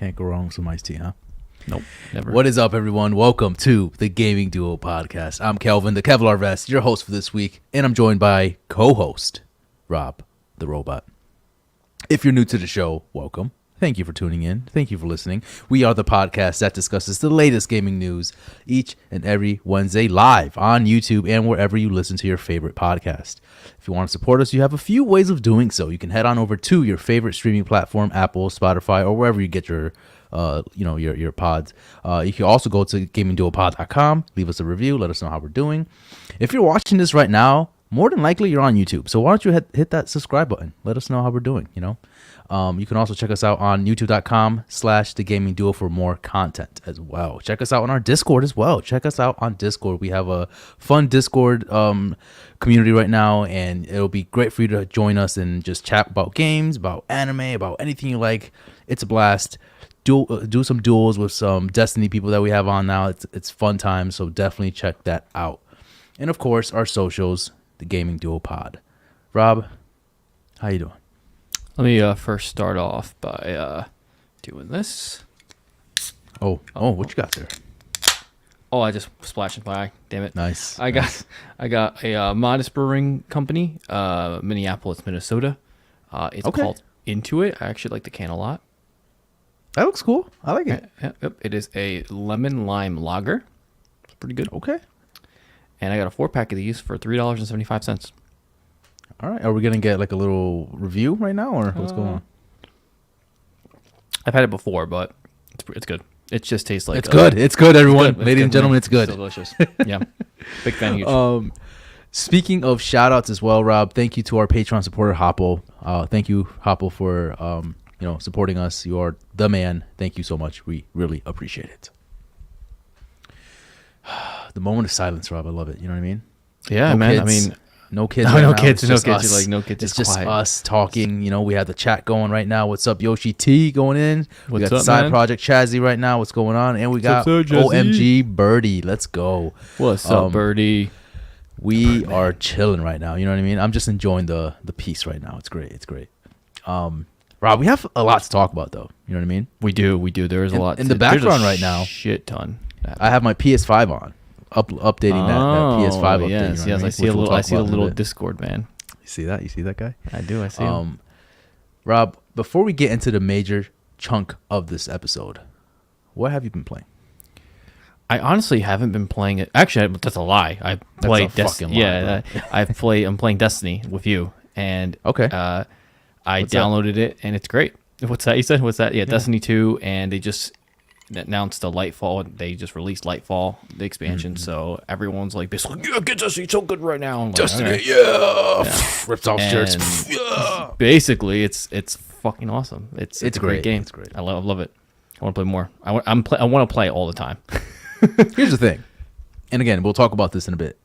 Can't go wrong with some iced tea, huh? Nope, never. What is up, everyone? Welcome to the Gaming Duo Podcast. I'm Kelvin, the Kevlar Vest, your host for this week, and I'm joined by co-host Rob, the Robot. If you're new to the show, welcome. Thank you for tuning in. Thank you for listening. We are the podcast that discusses the latest gaming news each and every Wednesday live on YouTube and wherever you listen to your favorite podcast. If you want to support us, you have a few ways of doing so. You can head on over to your favorite streaming platform, Apple, Spotify, or wherever you get your pods. You can also go to gamingduopod.com, leave us a review, let us know how we're doing. If you're watching this right now, more than likely you're on YouTube. So why don't you hit that subscribe button? Let us know how we're doing, You can also check us out on youtube.com/thegamingduo for more content as well. Check us out on our Discord as well. Check us out on Discord. We have a fun Discord community right now, and it'll be great for you to join us and just chat about games, about anime, about anything you like. It's a blast. Do some duels with some Destiny people that we have on now. It's fun time, so definitely check that out. And of course, our socials, the Gaming Duo Pod. Rob, how you doing? Let me first start off by doing this. Oh, what you got there? Oh, I just splashed in my eye. Damn it! Nice. I got a modest brewing company, Minneapolis, Minnesota. It's called Intuit. I actually like the can a lot. That looks cool. I like it. Yep. It is a lemon lime lager. It's pretty good. Okay. And I got a 4-pack of these for $3.75. All right. Are we gonna get like a little review right now, or what's going on? I've had it before, but it's good. It just tastes like it's good. It's good, everyone. It's good. Ladies and gentlemen, it's good. It's delicious. Yeah. Big fan. Huge. Speaking of shout outs as well, Rob, thank you to our Patreon supporter Hopple. Thank you, Hopple, for supporting us. You are the man. Thank you so much. We really appreciate it. The moment of silence, Rob. I love it. You know what I mean? Yeah, no man. Kids, I mean, no kids. No, right no now. kids. It's No just kids. us. You're like, no kids. It's Just just quiet. us talking. We have the chat going right now. What's up, Yoshi T going in? We What's got up, the side man? project Chazzy right now. What's going on? And we got What's up, Chazzy? OMG Birdie. Let's go. What's up, Birdie? We are chilling right now. You know what I mean? I'm just enjoying the peace right now. It's great. It's great. Rob, we have a lot to talk about, though. You know what I mean? We do. There is a lot in the background right now. Shit ton. I have my PS5 on, updating that PS5 update. Yes, you know what I mean? I see a little. I see a little bit. Discord, man. You see that? You see that guy? I do. I see him. Rob, before we get into the major chunk of this episode, what have you been playing? I honestly haven't been playing it. Actually, that's a lie. I played Destiny. Yeah, I'm playing Destiny with you, and I downloaded it, and it's great. What's that you said? What's that? Yeah, Destiny 2, and they just announced the Lightfall. They just released Lightfall, the expansion. So everyone's like, basically, yeah, get Destiny so good right now. I'm like, Destiny, okay. yeah. Rips off shirts. Yeah. Basically, it's fucking awesome. It's a great game. It's great. I love it. I want to play more. I want to play all the time. Here's the thing, and again, we'll talk about this in a bit.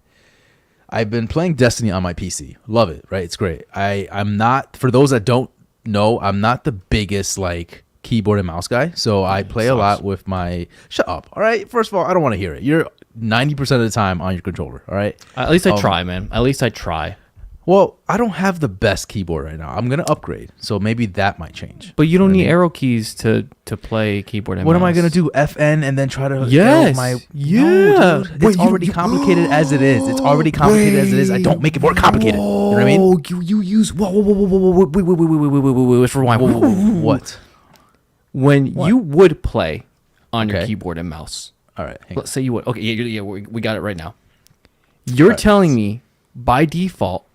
I've been playing Destiny on my PC. Love it, right? It's great. I'm not, for those that don't know, I'm not the biggest like keyboard and mouse guy. So I play a lot with my, shut up. All right. First of all, I don't want to hear it. You're 90% of the time on your controller. All right. At least I try, man. At least I try. Well, I don't have the best keyboard right now. I'm going to upgrade. So maybe that might change. But you don't need arrow keys to play keyboard and mouse. What am I going to do? FN and then try to yes. my yeah. No, dude. It's already complicated as it is. It's already complicated as it is. I don't make it more complicated. You know what I mean? You use wait, rewind. What? When you would play on your keyboard and mouse. All right. Let's say you would. Okay, yeah, we got it right now. You're telling me by default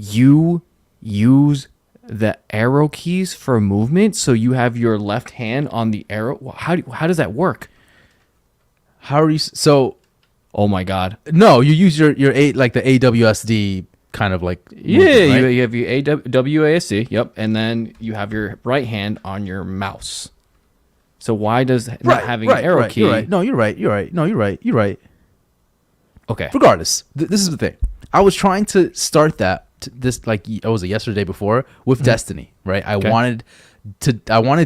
you use the arrow keys for movement, so you have your left hand on the arrow. How does that work? How are you so? Oh my god! No, you use your like the AWSD kind of like yeah. Movement, right? You have your WASD. Yep, and then you have your right hand on your mouse. So why does not having an arrow key? You're right. No, you're right. No, you're right. Okay. Regardless, this is the thing. I was trying to start this like it was yesterday before with Destiny, right? I wanted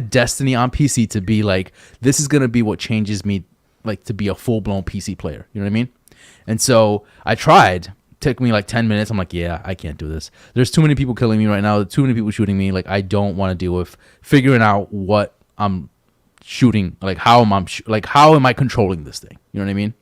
Destiny on PC to be like, this is gonna be what changes me, like to be a full blown PC player. You know what I mean? And so I tried. Took me like 10 minutes. I'm like, yeah, I can't do this. There's too many people killing me right now. Too many people shooting me. Like, I don't want to deal with figuring out what I'm shooting, like how how am I controlling this thing? You know what I mean?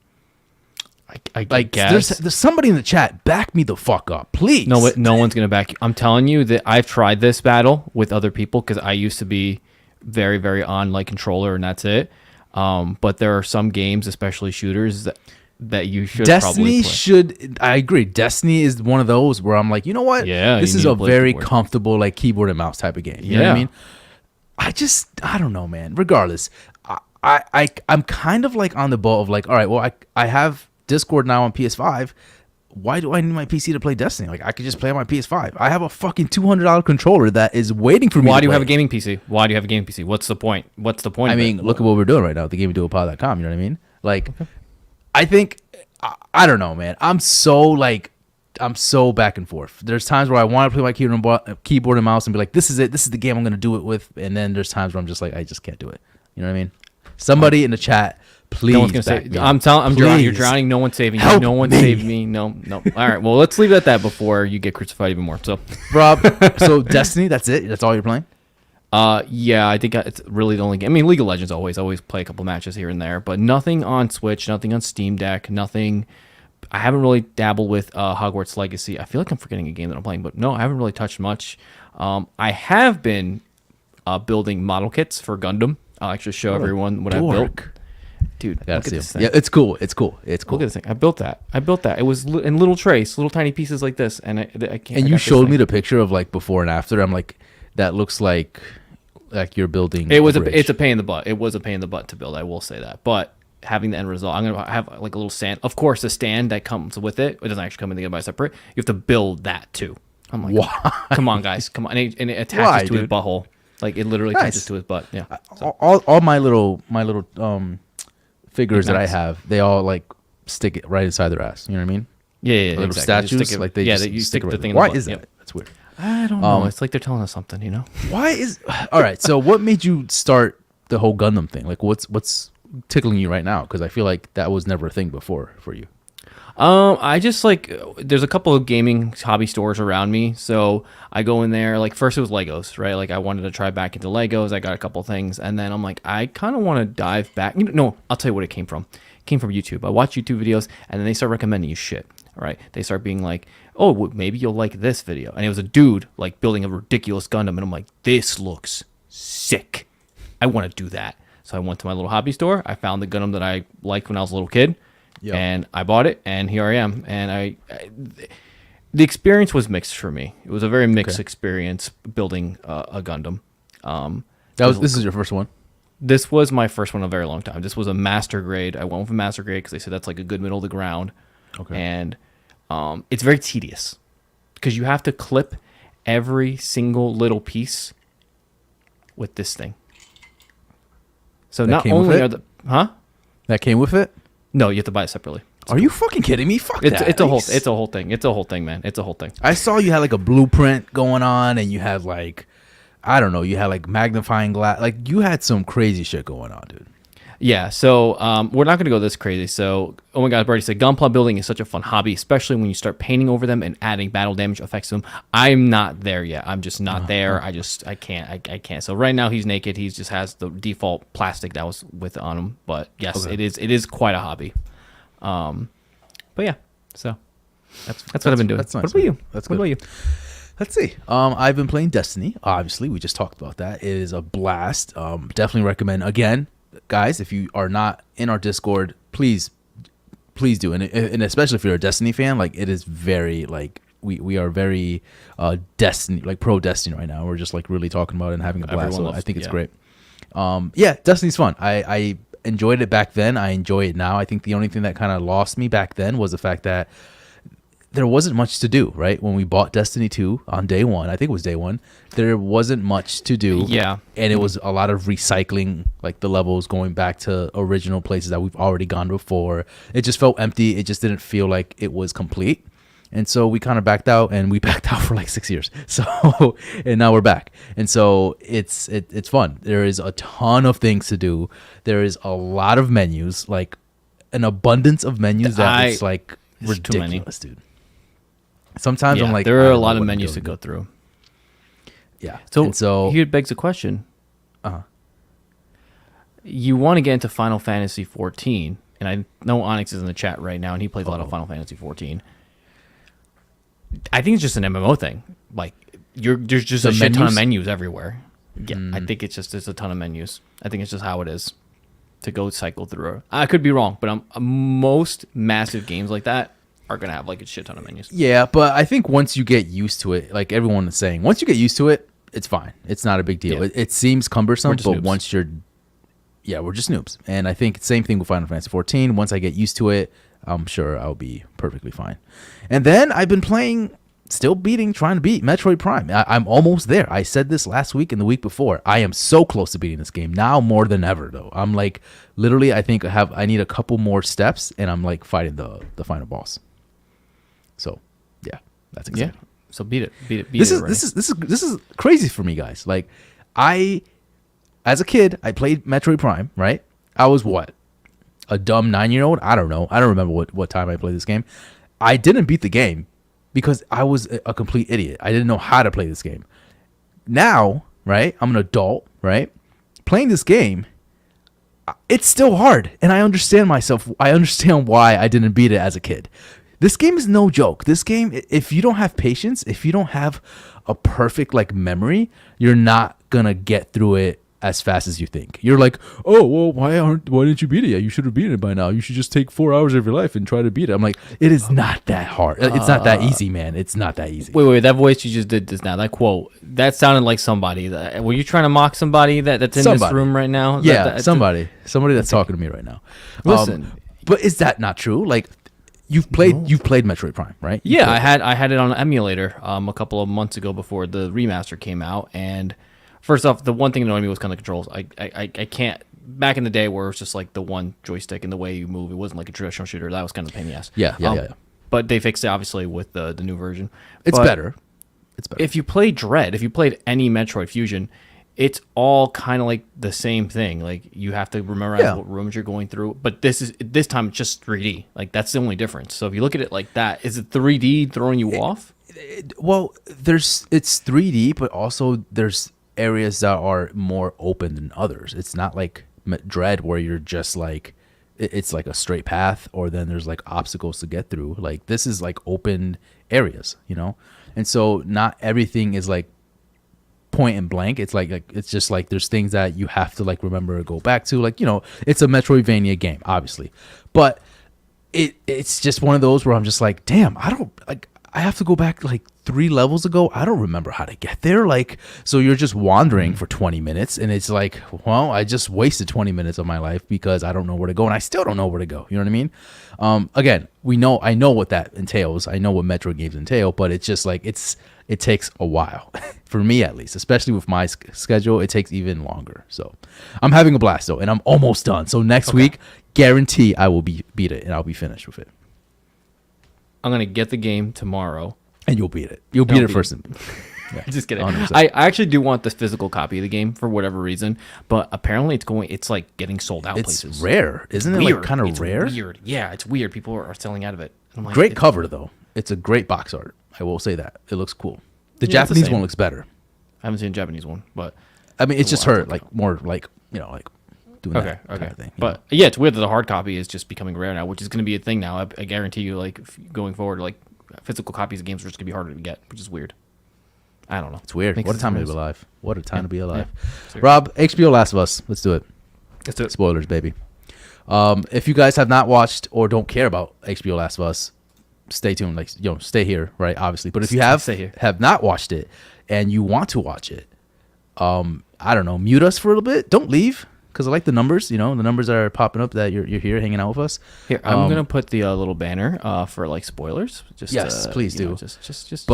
I Like guess there's somebody in the chat, back me the fuck up, please. no one's gonna back you. I'm telling you that I've tried this battle with other people because I used to be very, very on like controller and that's it. But there are some games, especially shooters, that you should Destiny probably play. I agree. Destiny is one of those where I'm like, you know what? Yeah, this you is need a to play very keyboard. comfortable like keyboard and mouse type of game. You know what I mean? I don't know, man. Regardless, I'm kind of like on the boat of like, all right, well, I have Discord now on PS5. Why do I need my PC to play Destiny? Like, I could just play on my PS5. I have a fucking $200 controller that is waiting for me. Why do you play. have a gaming PC? Why do you have a gaming PC? What's the point? I mean, look at what we're doing right now, thegamingduopod.com. You know what I mean? Like, I think, I don't know, man. I'm so back and forth. There's times where I want to play my keyboard and mouse and be like, this is it. This is the game I'm going to do it with. And then there's times where I'm just like, I just can't do it. You know what I mean? Somebody in the chat, please. No one's gonna save. I'm drowning. You're drowning. No one's saving you. No one saved me. No. All right. Well, let's leave it at that before you get crucified even more. So, Rob, so Destiny, that's it. That's all you're playing. Yeah, I think it's really the only game. I mean, League of Legends always play a couple matches here and there, but nothing on Switch, nothing on Steam Deck, nothing. I haven't really dabbled with Hogwarts Legacy. I feel like I'm forgetting a game that I'm playing, but no, I haven't really touched much. I have been building model kits for Gundam. I'll actually show everyone what I built. Dude, I gotta look at see this them. thing. Yeah, it's cool. It's cool. Look at this thing. I built that. It was in little trays, little tiny pieces like this, and I can't. And you showed me the picture of like before and after. I'm like, that looks like you're building. It's a pain in the butt. It was a pain in the butt to build. I will say that, but having the end result, I'm gonna have like a little stand. Of course, the stand that comes with it. It doesn't actually come in the by separate. You have to build that too. I'm like, why? Come on, guys, come on, and it attaches to his butthole. Like it literally attaches to his butt. Yeah. So. All my little figures that I have, they all like stick it right inside their ass. You know what I mean? Yeah, little exactly. statues, like they just you stick the right thing. Why in the is butt. that? That's weird. I don't know. It's like they're telling us something, you know? Why is all right? So what made you start the whole Gundam thing? Like, what's tickling you right now? Because I feel like that was never a thing before for you. I just like there's a couple of gaming hobby stores around me, so I go in there. Like first it was Legos, right? Like I wanted to try back into Legos. I got a couple things, and then I'm like, I kind of want to dive back. No, I'll tell you what it came from. It came from YouTube. I watch YouTube videos, and then they start recommending you shit. All right, they start being like, oh, well, maybe you'll like this video, and it was a dude like building a ridiculous Gundam, and I'm like, this looks sick. I want to do that. So I went to my little hobby store. I found the Gundam that I liked when I was a little kid. Yep. And I bought it, and here I am. And the experience was mixed for me. It was a very mixed experience building a Gundam. This is your first one? This was my first one in a very long time. This was a master grade. I went with a master grade because they said that's like a good middle of the ground. Okay. And it's very tedious because you have to clip every single little piece with this thing. So not only are that came with it? No, you have to buy it separately. Are you fucking kidding me? Fuck that. It's a whole thing. It's a whole thing, man. It's a whole thing. I saw you had like a blueprint going on, and you had like, I don't know, you had like magnifying glass. Like you had some crazy shit going on, dude. Yeah, so we're not going to go this crazy. So, oh my God, I've already said gunpla building is such a fun hobby, especially when you start painting over them and adding battle damage effects to them. I'm not there yet. I'm just not there. I can't. So right now he's naked. He just has the default plastic that was on him. But yes, it is quite a hobby. But yeah, so that's what I've been doing. That's nice. What about you? That's what good. about you? Let's see. I've been playing Destiny. Obviously, we just talked about that. It is a blast. Definitely recommend. Again, guys, if you are not in our Discord, please do. And especially if you're a Destiny fan, like it is very like we are very Destiny, like pro Destiny right now. We're just like really talking about it and having a blast. So I think it's great. Yeah, Destiny's fun. I enjoyed it back then. I enjoy it now. I think the only thing that kind of lost me back then was the fact that there wasn't much to do, right? When we bought Destiny 2 on day one, I think it was day one, there wasn't much to do. Yeah. And it was a lot of recycling, like the levels going back to original places that we've already gone before. It just felt empty. It just didn't feel like it was complete. And so we kind of backed out, and we backed out for like 6 years. So, and now we're back. And so it's fun. There is a ton of things to do. There is a lot of menus, like an abundance of menus that it's like ridiculous, dude. Sometimes I'm like, there are a lot of menus to go through. Yeah. So here begs the question. you want to get into Final Fantasy 14, and I know Onyx is in the chat right now, and he plays a lot of Final Fantasy 14. I think it's just an MMO thing. Like, there's just a shit ton of menus everywhere. Yeah, I think it's just there's a ton of menus. I think it's just how it is to go cycle through. I could be wrong, but most massive games like that are gonna have like a shit ton of menus. Yeah, but I think once you get used to it, like everyone is saying, once you get used to it, it's fine. It's not a big deal. Yeah. It seems cumbersome, but noobs. once you're, we're just noobs. And I think same thing with Final Fantasy 14. Once I get used to it, I'm sure I'll be perfectly fine. And then I've been trying to beat Metroid Prime. I'm almost there. I said this last week and the week before. I am so close to beating this game now more than ever, though. I'm like, literally, I think I need a couple more steps, and I'm like fighting the final boss. So, yeah, that's exciting. Yeah. So beat it. This is crazy for me, guys. Like, as a kid, I played Metroid Prime. Right? I was what, a dumb 9-year-old? I don't know. I don't remember what time I played this game. I didn't beat the game because I was a complete idiot. I didn't know how to play this game. Now, right? I'm an adult, right? Playing this game, it's still hard, and I understand myself. I understand why I didn't beat it as a kid. This game is no joke. This game, if you don't have patience, if you don't have a perfect like memory, you're not gonna get through it as fast as you think. You're like, oh well, why didn't you beat it yet? You should have beaten it by now. You should just take 4 hours of your life and try to beat it. I'm like, it is not that hard. It's not that easy, man. It's not that easy. Wait, that voice you just did just now, that quote, that sounded like somebody. Were you trying to mock somebody that's in this room right now? Yeah, somebody that's talking to me right now. Listen, but is that not true? Like, you've played Metroid Prime, right? Yeah, I had it on an emulator a couple of months ago before the remaster came out. And first off, the one thing that annoyed me was kind of the controls. I can't. Back in the day where it was just like the one joystick and the way you move, it wasn't like a traditional shooter. That was kind of a pain in the ass. Yeah. But they fixed it obviously with the new version. It's better. If you play Dread, if you played any Metroid Fusion, it's all kind of like the same thing. Like, you have to memorize what rooms you're going through. But this time it's just 3D. Like, that's the only difference. So if you look at it like that, is it 3D throwing you off? Well, it's 3D, but also there's areas that are more open than others. It's not like Dread where you're just like, it's like a straight path, or then there's like obstacles to get through. Like, this is like open areas, and so not everything is like point and blank. It's like it's just like there's things that you have to like remember to go back to. Like, it's a Metroidvania game, obviously, but it's just one of those where I'm just like, damn, I have to go back like 3 levels ago. I don't remember how to get there. Like, so you're just wandering for 20 minutes, and it's like, well, I just wasted 20 minutes of my life because I don't know where to go, and I still don't know where to go. You know what I mean? Again, I know what that entails. I know what Metro games entail, but it's just like, it takes a while for me, at least, especially with my schedule. It takes even longer. So I'm having a blast though, and I'm almost done. So next week, guarantee I will beat it, and I'll be finished with it. I'm gonna get the game tomorrow, and you'll beat it. You'll beat it first. Yeah. Just kidding. 100%. I actually do want the physical copy of the game for whatever reason, but apparently it's like getting sold out. It's places. Rare, isn't it? Weird. Like kind of rare. Weird. Yeah, it's weird. People are selling out of it. I'm like, great cover though. It's a great box art. I will say that it looks cool. The Japanese one looks better. I haven't seen the Japanese one, but I mean, it's just her like more like like doing that kind of thing. But yeah, it's weird that the hard copy is just becoming rare now, which is going to be a thing now. I guarantee you, like going forward, like physical copies of games are just going to be harder to get, which is weird. I don't know. It's weird. What a time to be alive. What a time to be alive. Yeah. Rob, HBO Last of Us. Let's do it. Let's do it. Spoilers, baby. If you guys have not watched or don't care about HBO Last of Us, stay tuned. Like, stay here, right? Obviously. But if you have not watched it and you want to watch it, I don't know, mute us for a little bit. Don't leave, because I like the numbers. The numbers are popping up that you're here hanging out with us. Here, I'm gonna put the little banner for like spoilers. Yes, please do. Just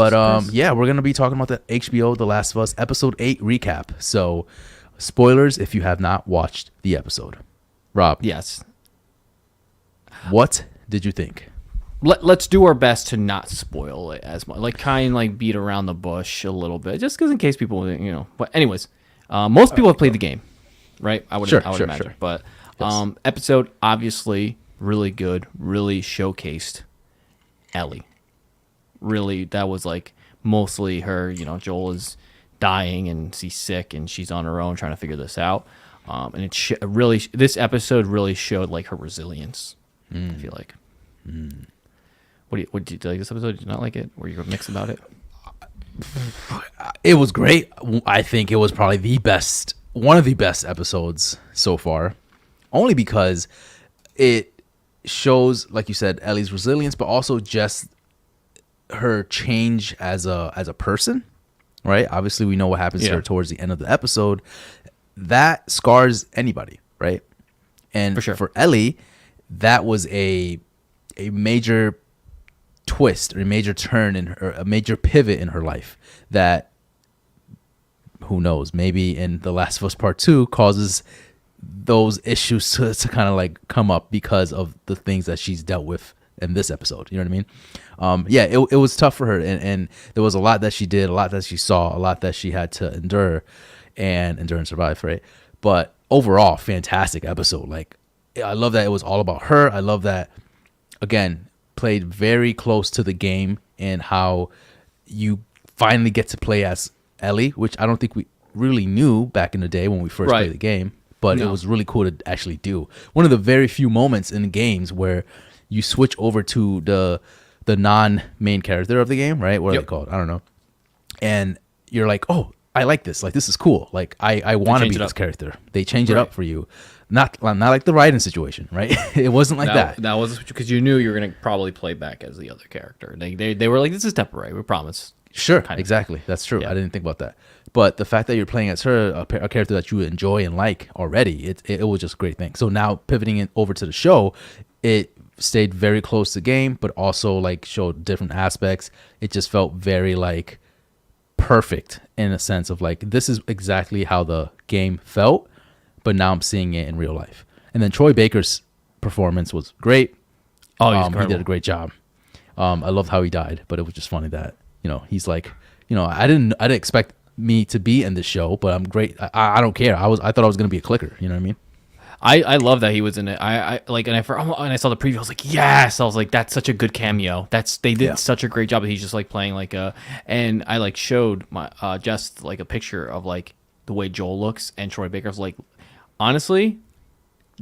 yeah, we're gonna be talking about the HBO The Last of Us episode 8 recap. So, spoilers if you have not watched the episode. Rob. Yes. What did you think? Let's do our best to not spoil it as much. Like, kind of like beat around the bush a little bit, just because in case people, But anyways, most people have played the game, right? I would imagine. Sure. But yes. Episode obviously really good, really showcased Ellie. Really, that was like mostly her. Joel is dying and she's sick and she's on her own trying to figure this out. And really, this episode really showed like her resilience. I feel like. What did you like this episode? Did you not like it? Were you mixed about it? It was great. I think it was probably one of the best episodes so far, only because it shows, like you said, Ellie's resilience, but also just her change as a person, right? Obviously, we know what happens to her towards the end of the episode. That scars anybody, right? And for sure. For Ellie, that was a major twist or a major turn in her, a major pivot in her life that, who knows, maybe in The Last of Us Part 2 causes those issues to kind of like come up because of the things that she's dealt with in this episode. You know what I mean? It was tough for her, and there was a lot that she did, a lot that she saw, a lot that she had to endure and survive, right? But overall, fantastic episode. Like, I love that it was all about her. I love that, again, played very close to the game and how you finally get to play as Ellie, which I don't think we really knew back in the day when we first played the game, but it was really cool to actually do. One of the very few moments in the games where you switch over to the non-main character of the game, right? What are they called? I don't know. And you're like, oh, I like this. Like, this is cool. Like, I want to be this character. They change it up for you. Not like the Raiden situation, right? It wasn't like that. That was because you knew you were going to probably play back as the other character. They were like, this is temporary. We promise. Sure, exactly. That's true. I didn't think about that. But the fact that you're playing as her, a character that you enjoy and like already, it was just a great thing. So now pivoting it over to the show, it stayed very close to the game, but also like showed different aspects. It just felt very like perfect in a sense of like, this is exactly how the game felt, but now I'm seeing it in real life. And then Troy Baker's performance was great. Oh, he did a great job. I loved how he died, but it was just funny that, he's like, I didn't expect me to be in this show, but I'm great. I don't care. I thought I was going to be a clicker. You know what I mean? I love that he was in it. I like, and I saw the preview. I was like, yes. I was like, that's such a good cameo. They did such a great job. He's just like playing like and I like showed my just like a picture of like the way Joel looks, and Troy Baker's like, honestly,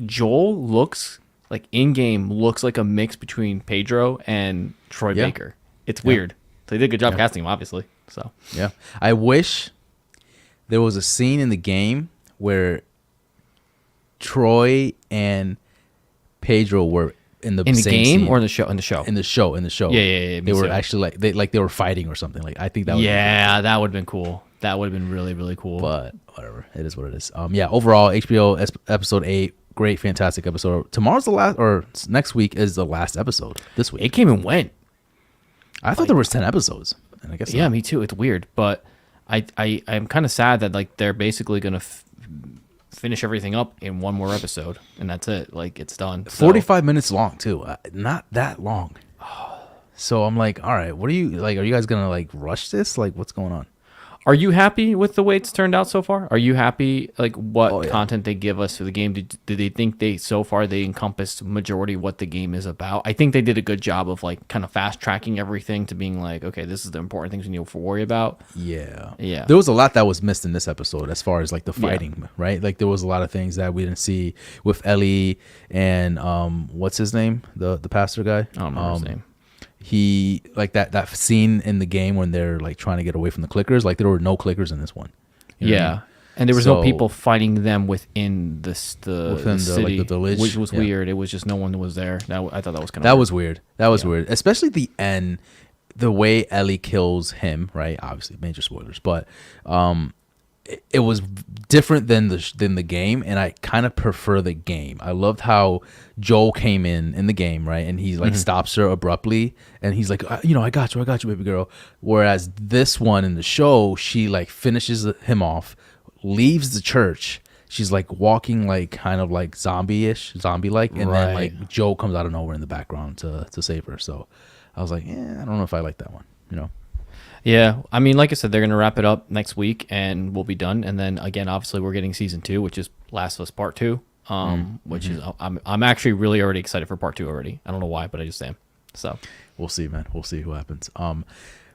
Joel looks like in game looks like a mix between Pedro and Troy Baker. It's weird. So they did a good job casting him, obviously. So yeah, I wish there was a scene in the game where Troy and Pedro were in the same game scene. Or in the show. In the show. Yeah. They were actually they were fighting or something. Like, I think that would that would have been cool. That would have been really, really cool. But whatever, it is what it is. Overall, HBO episode 8, great, fantastic episode. Tomorrow's the last, or next week is the last episode. This week it came and went. I thought there was 10 episodes, and I guess not. Me too. It's weird, but I'm kind of sad that like they're basically gonna finish everything up in one more episode, and that's it. Like, it's done. 45 minutes long too, not that long. So I'm like, all right, what are you like? Are you guys gonna like rush this? Like, what's going on? Are you happy with the way it's turned out so far? Are you happy like what content they give us for the game? Did they think they encompassed majority of what the game is about? I think they did a good job of like kind of fast tracking everything to being like, okay, this is the important things we need to worry about. Yeah. There was a lot that was missed in this episode as far as like the fighting, right? Like, there was a lot of things that we didn't see with Ellie and what's his name? The pastor guy? I don't remember his name. He like that scene in the game when they're like trying to get away from the clickers. Like, there were no clickers in this one. You know what I mean? And there was no people fighting them within the city, like the village, which was weird. It was just no one was there. I thought that was kind of that was weird. That was weird, especially the end, the way Ellie kills him. Right, obviously major spoilers, but it was different than the game, and I kind of prefer the game. I loved how Joel came in the game, right, and he like stops her abruptly, and he's like, I got you, baby girl. Whereas this one in the show, she like finishes him off, leaves the church. She's like walking like kind of like zombie-like, and then like Joel comes out of nowhere in the background to save her. So I was like, I don't know if I like that one, Yeah, I mean, like I said, they're going to wrap it up next week, and we'll be done. And then again, obviously, we're getting season 2, which is Last of Us Part 2, which is I'm actually really already excited for Part 2 already. I don't know why, but I just am. So we'll see, man. We'll see who happens.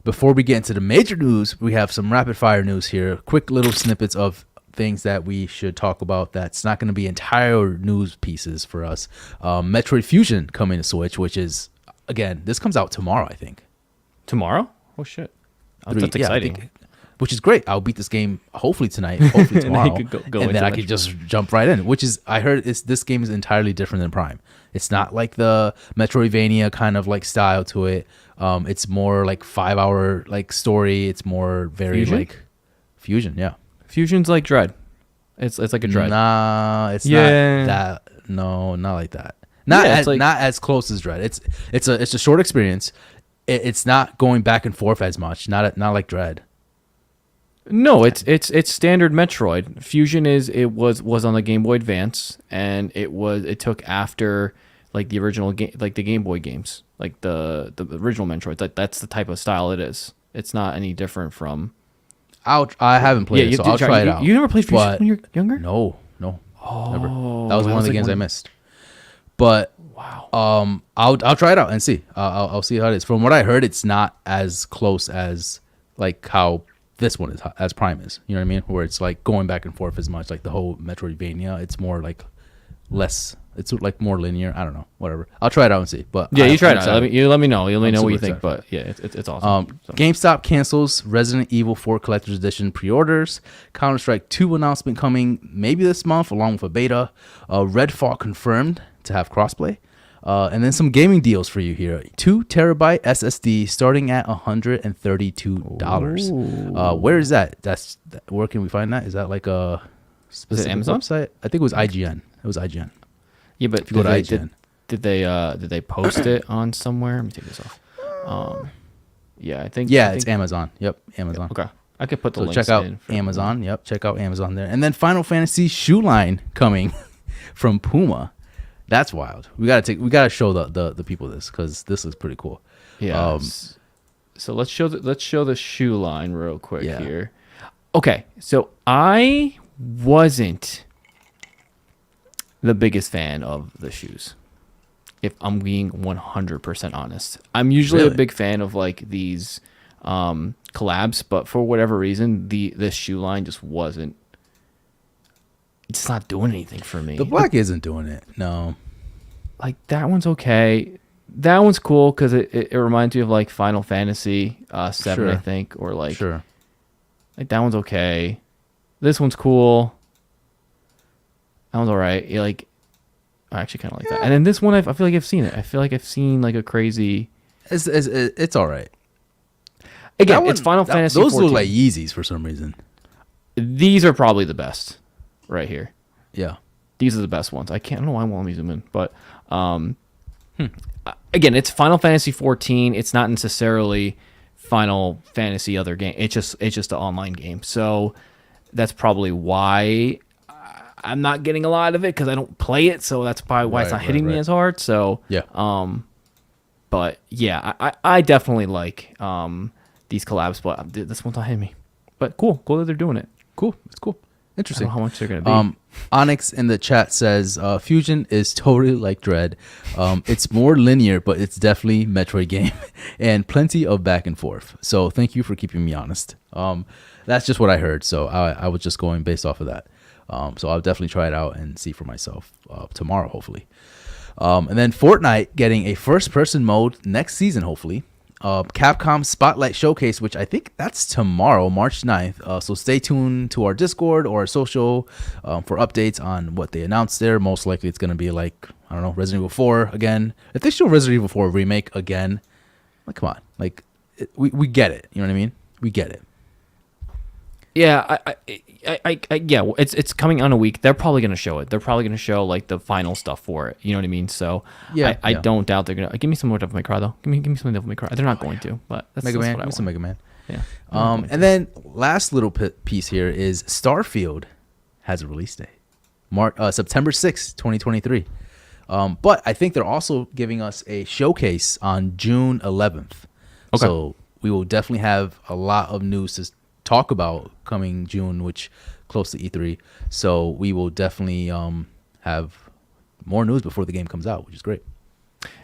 Before we get into the major news, we have some rapid fire news here. Quick little snippets of things that we should talk about that's not going to be entire news pieces for us. Metroid Fusion coming to Switch, which is, again, this comes out tomorrow, I think. Tomorrow? Oh, shit. That's exciting. Which is great. I'll beat this game hopefully tonight, hopefully tomorrow, and then I could just jump right in. Which is, I heard this game is entirely different than Prime. It's not like the Metroidvania kind of like style to it. It's more like 5-hour like story. It's more very like Fusion, yeah. Fusion's like Dread. It's like a Dread. Nah, it's not that. No, not like that. Not as close as Dread. It's a short experience. It's not going back and forth as much. Not like Dread. No, it's standard Metroid. Fusion was on the Game Boy Advance, and it took after like the original game, like the Game Boy games, like the original Metroid. That's the type of style it is. It's not any different from. I haven't played it, so I'll try it out. You never played Fusion when you were younger? No, never. That was one of the games I missed. But wow, I'll try it out and see. I'll see how it is. From what I heard, it's not as close as like how this one is, as Prime is. You know what I mean? Where it's like going back and forth as much, like the whole Metroidvania. It's more like less. It's like more linear. I don't know. Whatever. I'll try it out and see. But yeah, you try it out. Let me know. Let me know what you think. But yeah, it's awesome. GameStop cancels Resident Evil 4 Collector's Edition pre-orders. Counter-Strike 2 announcement coming maybe this month, along with a beta. Redfall confirmed to have crossplay. And then some gaming deals for you here. 2 terabyte SSD starting at $132. Where is that? Where can we find that? Is that like a specific Amazon website? I think it was IGN. It was IGN. Yeah, but if you go to IGN. Did they post it on somewhere? Let me take this off. Yeah, I think it's Amazon. Yep, Amazon. Okay. I could put the links check out in Amazon. Yep, check out Amazon there. And then Final Fantasy shoe line coming from Puma. That's wild. We gotta show the people this, because this is pretty cool. Yeah. So let's show the shoe line real quick here. Okay, so I wasn't the biggest fan of the shoes, if I'm being 100% honest. I'm usually a big fan of like these collabs, but for whatever reason, this shoe line just wasn't. It's not doing anything for me. The black isn't doing it. No. Like that one's okay. That one's cool because it reminds me of like Final Fantasy 7, I think, or like like that one's okay. This one's cool. That one's all right. Like I actually kind of like that. And then this one, I feel like I've seen it. I feel like I've seen like a crazy. It's all right. Again, it's Final Fantasy. Those 14. look like Yeezys for some reason. These are probably the best, right here. Yeah, these are the best ones. I don't know why I won't let me zoom in, but again, it's Final Fantasy 14. It's not necessarily Final Fantasy other game. It's just an online game. So that's probably why I'm not getting a lot of it, because I don't play it. So that's probably why it's not hitting me as hard. So yeah. But yeah, I definitely like these collabs, but this one's not hitting me. But cool that they're doing it. Cool, it's cool. Interesting. I don't know how much they're gonna be. Onyx in the chat says Fusion is totally like Dread. It's more linear, but it's definitely Metroid game, and plenty of back and forth. So thank you for keeping me honest. That's just what I heard, so I was just going based off of that. So I'll definitely try it out and see for myself tomorrow, hopefully. And then Fortnite getting a first-person mode next season, hopefully. Capcom Spotlight Showcase, which I think that's tomorrow, March 9th. So stay tuned to our Discord or our social for updates on what they announced there. Most likely it's going to be like, I don't know, Resident Evil 4 again. If they show Resident Evil 4 remake again, like, come on. Like, we get it. You know what I mean? We get it. Yeah, yeah. It's coming on a week. They're probably gonna show it. They're probably gonna show like the final stuff for it. You know what I mean? So yeah, I don't doubt they're gonna give me some more Devil May Cry though. Give me some Devil May Cry. They're not going to, but that's Mega Man. What I want. Some Mega Man. Yeah. And then last little piece here is Starfield has a release date, September 6th, 2023. But I think they're also giving us a showcase on June 11th. Okay. So we will definitely have a lot of news to talk about coming June, which close to E3. So we will definitely have more news before the game comes out, which is great.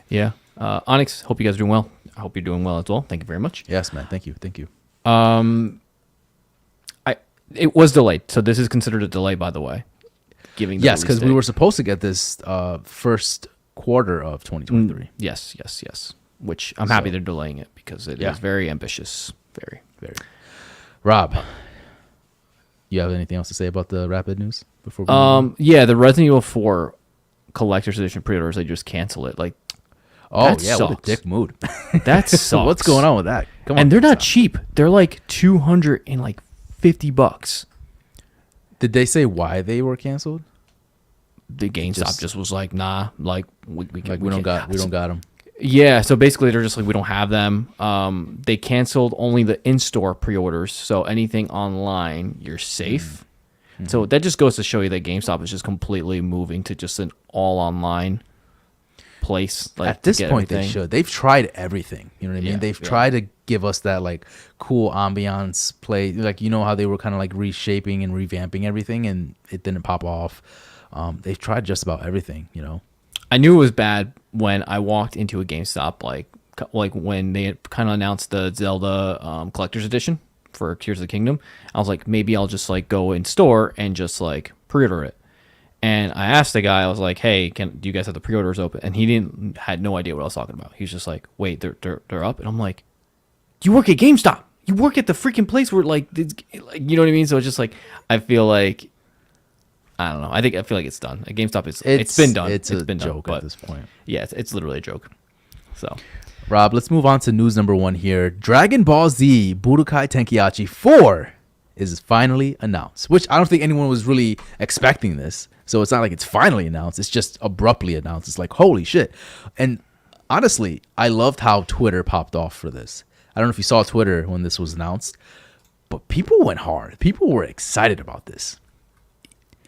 Yeah. Onyx, hope you guys are doing well. I hope you're doing well as well. Thank you very much. Yes, man. Thank you. It was delayed, so this is considered a delay, by the way. Yes, because we were supposed to get this first quarter of 2023. Yes. Which I'm happy they're delaying it because it is very ambitious. Very, very. Rob, you have anything else to say about the Rapid news before? The Resident Evil 4 Collector's Edition pre-orders, they just cancel it. Like, what a dick mood. That sucks. What's going on with that? Come on, and they're not cheap. They're like $250. Did they say why they were canceled? The GameStop just was like, nah, like we don't got them. Yeah, so basically they're just like, we don't have them. They canceled only the in-store pre-orders, so anything online, you're safe. Mm-hmm. So that just goes to show you that GameStop is just completely moving to just an all-online place. Like, at this point, they should. They've tried everything. You know what I mean? Yeah, They've tried to give us that like cool ambiance play. Like, you know how they were kind of like reshaping and revamping everything, and it didn't pop off. They've tried just about everything. You know, I knew it was bad when I walked into a GameStop, like when they kind of announced the Zelda Collector's Edition for Tears of the Kingdom. I was like, maybe I'll just like go in store and just like pre-order it. And I asked the guy, I was like, hey, do you guys have the pre-orders open? And he had no idea what I was talking about. He's just like, wait, they're up? And I'm like, you work at GameStop. You work at the freaking place where like, you know what I mean? So it's just like, I feel like, I don't know. I feel like it's done. At GameStop, it's been done. It's been done, joke at this point. Yeah, it's literally a joke. So, Rob, let's move on to news number 1 here. Dragon Ball Z Budokai Tenkaichi 4 is finally announced, which I don't think anyone was really expecting this. So it's not like it's finally announced. It's just abruptly announced. It's like, holy shit. And honestly, I loved how Twitter popped off for this. I don't know if you saw Twitter when this was announced, but people went hard. People were excited about this.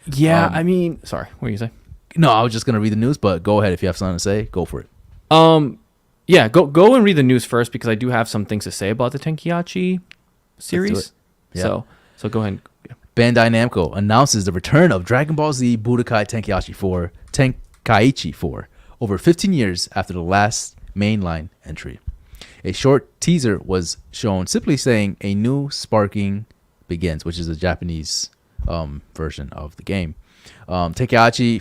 Yeah, I mean, sorry, what do you say? No, I was just going to read the news, but go ahead. If you have something to say, go for it. Yeah, go and read the news first because I do have some things to say about the Tenkaichi series. Yeah. So go ahead. Yeah. Bandai Namco announces the return of Dragon Ball Z Budokai Tenkaichi 4 over 15 years after the last mainline entry. A short teaser was shown simply saying a new sparking begins, which is a Japanese version of the game. Tenkaichi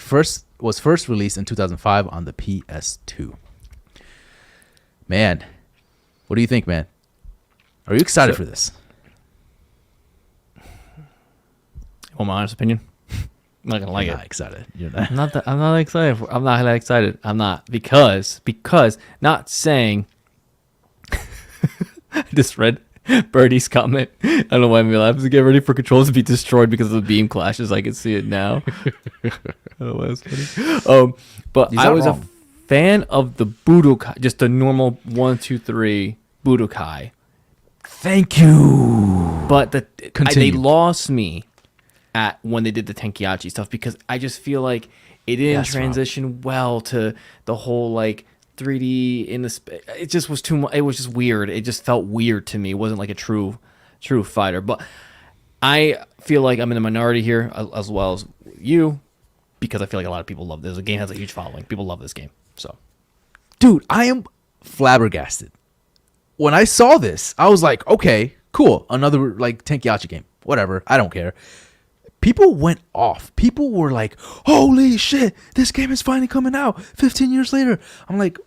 was first released in 2005 on the PS2. Man, what do you think, man? Are you excited for this? Want my honest opinion? I'm not gonna like You're it. not excited. You're not. I'm not excited. I'm not that excited. I'm not because not saying. I just read Birdie's comment. I don't know why I'm laughing. Get ready for controls to be destroyed because of the beam clashes. I can see it now. I don't know why it's funny. But I was a fan of the Budokai, just the normal 1, 2, 3 Budokai. Thank you. But they lost me at when they did the Tenkaichi stuff because I just feel like it didn't transition well to the whole like 3D in the it just was too much. It was just weird. It just felt weird to me. It wasn't like a true fighter. But I feel like I'm in the minority here as well as you because I feel like a lot of people love this. The game has a huge following. People love this game. So, dude, I am flabbergasted. When I saw this, I was like, okay, cool, another like Tenkaichi game, whatever. I don't care. People went off. People were like, holy shit, this game is finally coming out 15 years later. I'm like,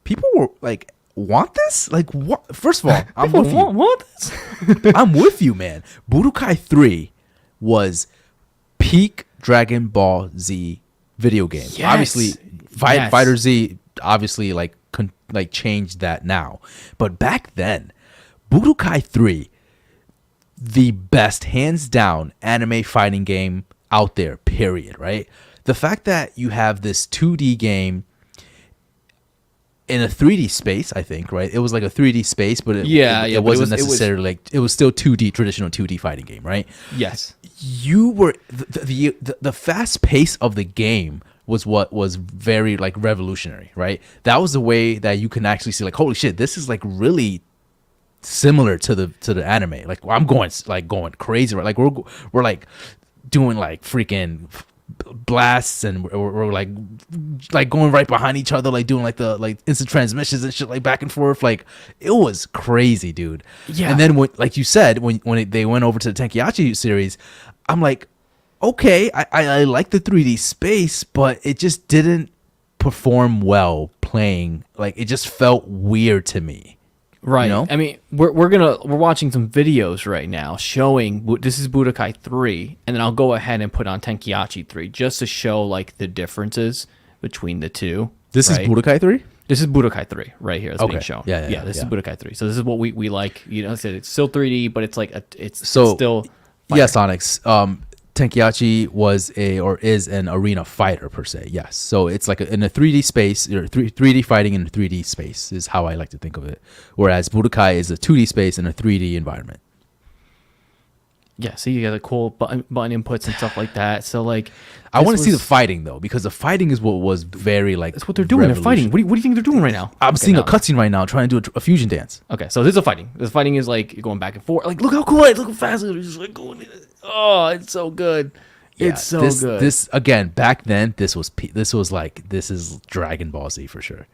people were like, want this? Like, what? First of all, I'm with you. Want this? I'm with you, man. Budokai 3 was peak Dragon Ball Z video game. Yes. Obviously, Fighter Z obviously like changed that now. But back then, Budokai 3, the best, hands down, anime fighting game out there, period, right? The fact that you have this 2D game in a 3D space, I think, right? It was like a 3D space, but it wasn't necessarily like, it was still 2D, traditional 2D fighting game, right? Yes. You were, the fast pace of the game was what was very like revolutionary, right? That was the way that you can actually see like, holy shit, this is like really similar to the anime. Like I'm going crazy, right? Like we're like doing like freaking blasts, and we're like going right behind each other, like doing like the like instant transmissions and shit, like back and forth. Like it was crazy, dude. Yeah. And then when, like you said, they went over to the Tenkaichi series, I'm like, okay, I like the 3D space, but it just didn't perform well playing. Like it just felt weird to me. Right. You know? I mean, we're watching some videos right now showing this is Budokai 3, and then I'll go ahead and put on Tenkaichi 3 just to show like the differences between the two. This is Budokai 3? This is Budokai 3 right here. That's being Okay. shown. Yeah. This is Budokai 3. So this is what we like. You know, it's still 3D, but it's like it's still fire. Yes, Onyx. Tenkaichi is an arena fighter per se. Yes, so it's like in a 3D space, or 3D fighting in a 3D space is how I like to think of it. Whereas Budokai is a 2D space in a 3D environment. Yeah, see, you got the cool button inputs and stuff like that. So like, I want to see the fighting though, because the fighting is what was very like. That's what they're doing. They're fighting. What do you think they're doing right now? I'm seeing a cutscene right now trying to do a fusion dance. Okay, so this is a fighting. This fighting is like you're going back and forth. Like, look how cool it is. Look how fast it is. Just like going. Oh, it's so good. Yeah, it's so good. This again, back then, this is Dragon Ball Z for sure.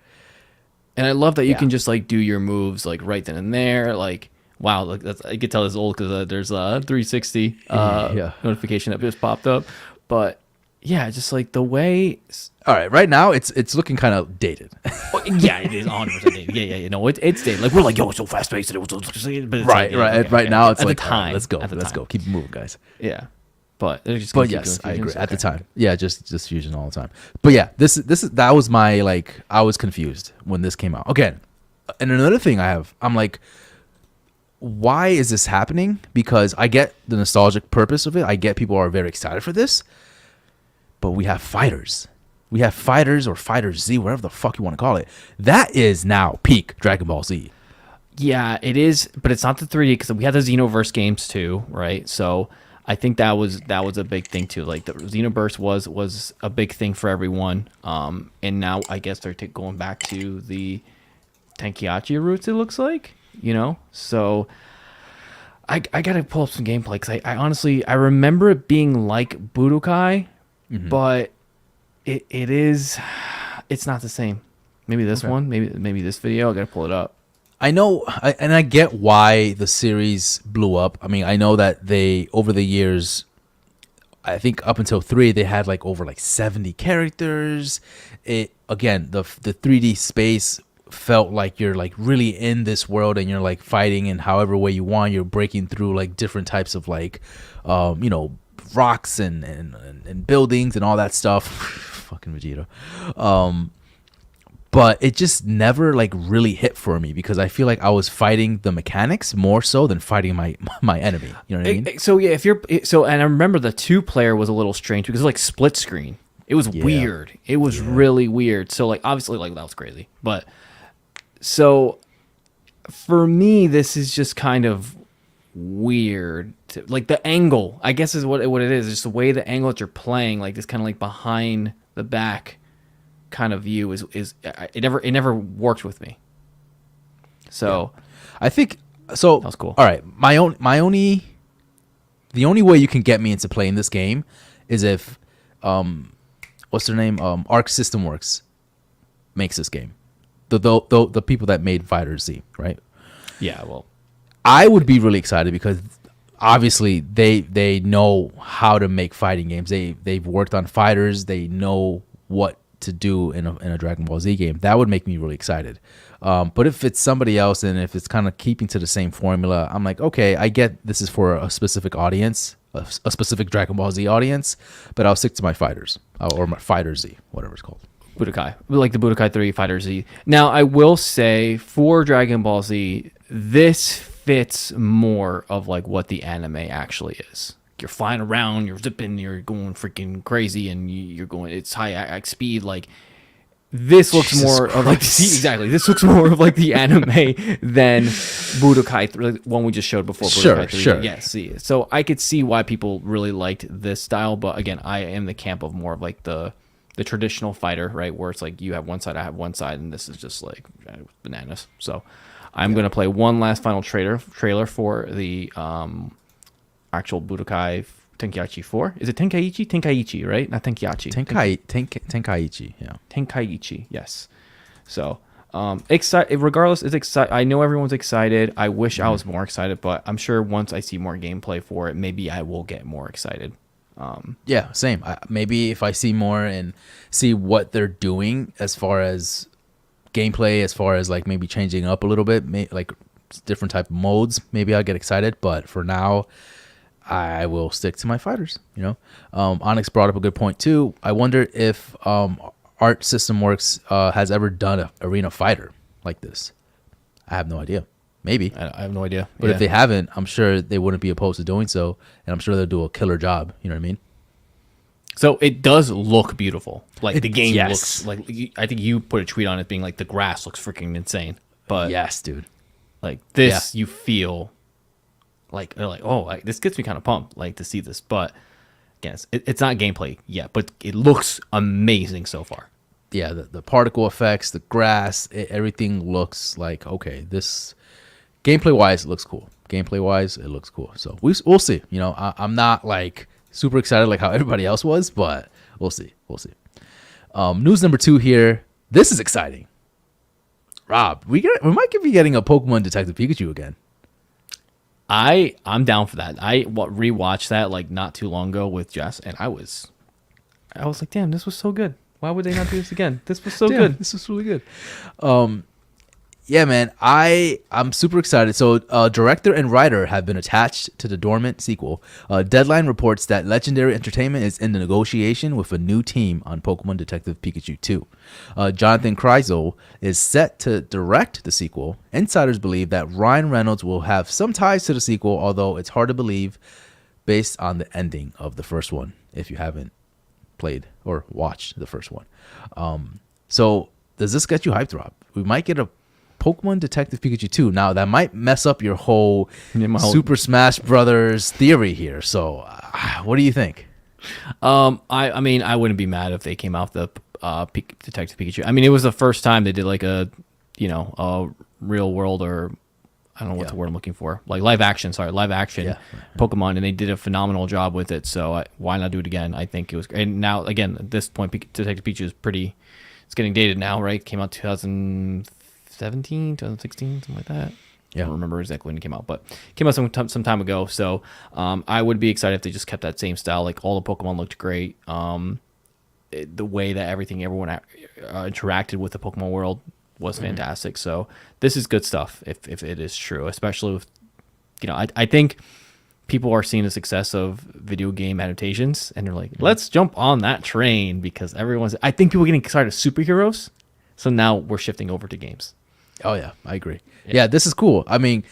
And I love that you can just like do your moves like right then and there. Like, wow, look, I could tell it's old because there's a 360 notification that just popped up. But yeah, just like the way. All right, right now it's looking kind of dated. Yeah, it is 100% dated. Yeah. No, it's dated. Like we're like, yo, it's so fast paced. Right. Now it's at like, the time. Let's go. Keep moving, guys. Yeah, but yes, I agree. At the time, yeah, just fusion all the time. But yeah, that was my like. I was confused when this came out again. And another thing I'm like, why is this happening? Because I get the nostalgic purpose of it. I get people are very excited for this. But we have fighters. We have fighters or Fighters Z, whatever the fuck you want to call it. That is now peak Dragon Ball Z. Yeah, it is, but it's not the 3D because we had the Xenoverse games too, right? So I think that was a big thing too. Like the Xenoverse was a big thing for everyone, and now I guess they're going back to the Tenkaichi roots. It looks like, you know. So I gotta pull up some gameplay because I honestly I remember it being like Budokai. Mm-hmm. But it's not the same. Maybe this one, maybe this video. I gotta pull it up. I know, and I get why the series blew up. I mean, I know that they over the years, I think up until 3, they had like over like 70 characters. It again, the 3D space felt like you're like really in this world and you're like fighting in however way you want. You're breaking through like different types of like, rocks and buildings and all that stuff. Fucking Vegeta. But it just never like really hit for me because I feel like I was fighting the mechanics more so than fighting my enemy. You know what I mean? So yeah, and I remember the 2-player was a little strange because it was like split screen. It was weird. It was really weird. So like obviously like that was crazy. But so for me, this is just kind of weird. Like the angle, I guess is what it is. Just the way the angle that you're playing, like this kind of like behind the back kind of view is it never worked with me. So I think so. That was cool. All right, the only way you can get me into playing this game is if what's their name? Arc System Works makes this game. The people that made Fighter Z, right? Yeah, well, I would be really excited because obviously they know how to make fighting games. They've worked on fighters. They know what to do in a Dragon Ball Z game. That would make me really excited. But if it's somebody else and if it's kind of keeping to the same formula, I'm like, okay, I get this is for a specific audience, a specific Dragon Ball Z audience, but I'll stick to my fighters or my Fighter Z, whatever it's called. Budokai, like the Budokai 3 Fighter Z. Now, I will say for Dragon Ball Z, this fits more of like what the anime actually is. You're flying around, you're zipping, you're going freaking crazy, and you're going. It's high speed. Like this looks Jesus more Christ. Of like exactly. This looks more of like the anime than Budokai 3, one we just showed before. Budokai 3. Sure. Yeah. See, so I could see why people really liked this style, but again, I am the camp of more of like the traditional fighter, right? Where it's like you have one side, I have one side, and this is just like bananas. So I'm going to play one last final trailer for the actual Budokai Tenkaichi 4. Is it Tenkaichi? Tenkaichi, right? Not Tenkaichi. Tenkaichi, yeah. Tenkaichi, yes. So, regardless, it's excited. I know everyone's excited. I wish I was more excited, but I'm sure once I see more gameplay for it, maybe I will get more excited. Yeah, same. Maybe if I see more and see what they're doing as far as gameplay, as far as like maybe changing up a little bit, like different type of modes, maybe I'll get excited. But for now, I will stick to my fighters. Onyx brought up a good point too. I wonder if Art System Works has ever done an arena fighter like this. I have no idea. Maybe. I have no idea. But if they haven't, I'm sure they wouldn't be opposed to doing so, and I'm sure they'll do a killer job. You know what I mean? So it does look beautiful. Like the game looks like. I think you put a tweet on it being like the grass looks freaking insane. But yes, dude. Like this, you feel like this gets me kind of pumped like to see this. But again, it's not gameplay yet, but it looks amazing so far. Yeah, the particle effects, the grass, everything looks like okay. This gameplay wise, it looks cool. So we'll see. I'm not like super excited like how everybody else was, but we'll see. News number 2 here. This is exciting. Rob, we might be getting a Pokemon Detective Pikachu again. I'm down for that. I rewatched that like not too long ago with Jess, and I was like, damn, this was so good. Why would they not do this again? This was so good. This was really good. Yeah, man, I'm super excited. So, director and writer have been attached to the dormant sequel. Deadline reports that Legendary Entertainment is in the negotiation with a new team on Pokemon Detective Pikachu 2. Jonathan Kreisel is set to direct the sequel. Insiders believe that Ryan Reynolds will have some ties to the sequel, although it's hard to believe based on the ending of the first one, if you haven't played or watched the first one. So, does this get you hyped, Rob? We might get a Pokemon Detective Pikachu 2. Now, that might mess up your whole Super Smash Brothers theory here. So, what do you think? I mean, I wouldn't be mad if they came out the Detective Pikachu. I mean, it was the first time they did like a real world, or I don't know what the word I'm looking for. Like live action Pokemon, and they did a phenomenal job with it. So why not do it again? I think it was great. And now, again, at this point, Detective Pikachu is it's getting dated now, right? Came out 2017, 2016, something like that. I don't remember exactly when it came out, but it came out some time ago. So I would be excited if they just kept that same style. Like all the Pokemon looked great. The way that everyone interacted with the Pokemon world was fantastic. So this is good stuff if it is true, especially with, I think people are seeing the success of video game adaptations and they're like, let's jump on that train because I think people are getting excited of superheroes. So now we're shifting over to games. Oh yeah, I agree. Yeah, this is cool. I mean,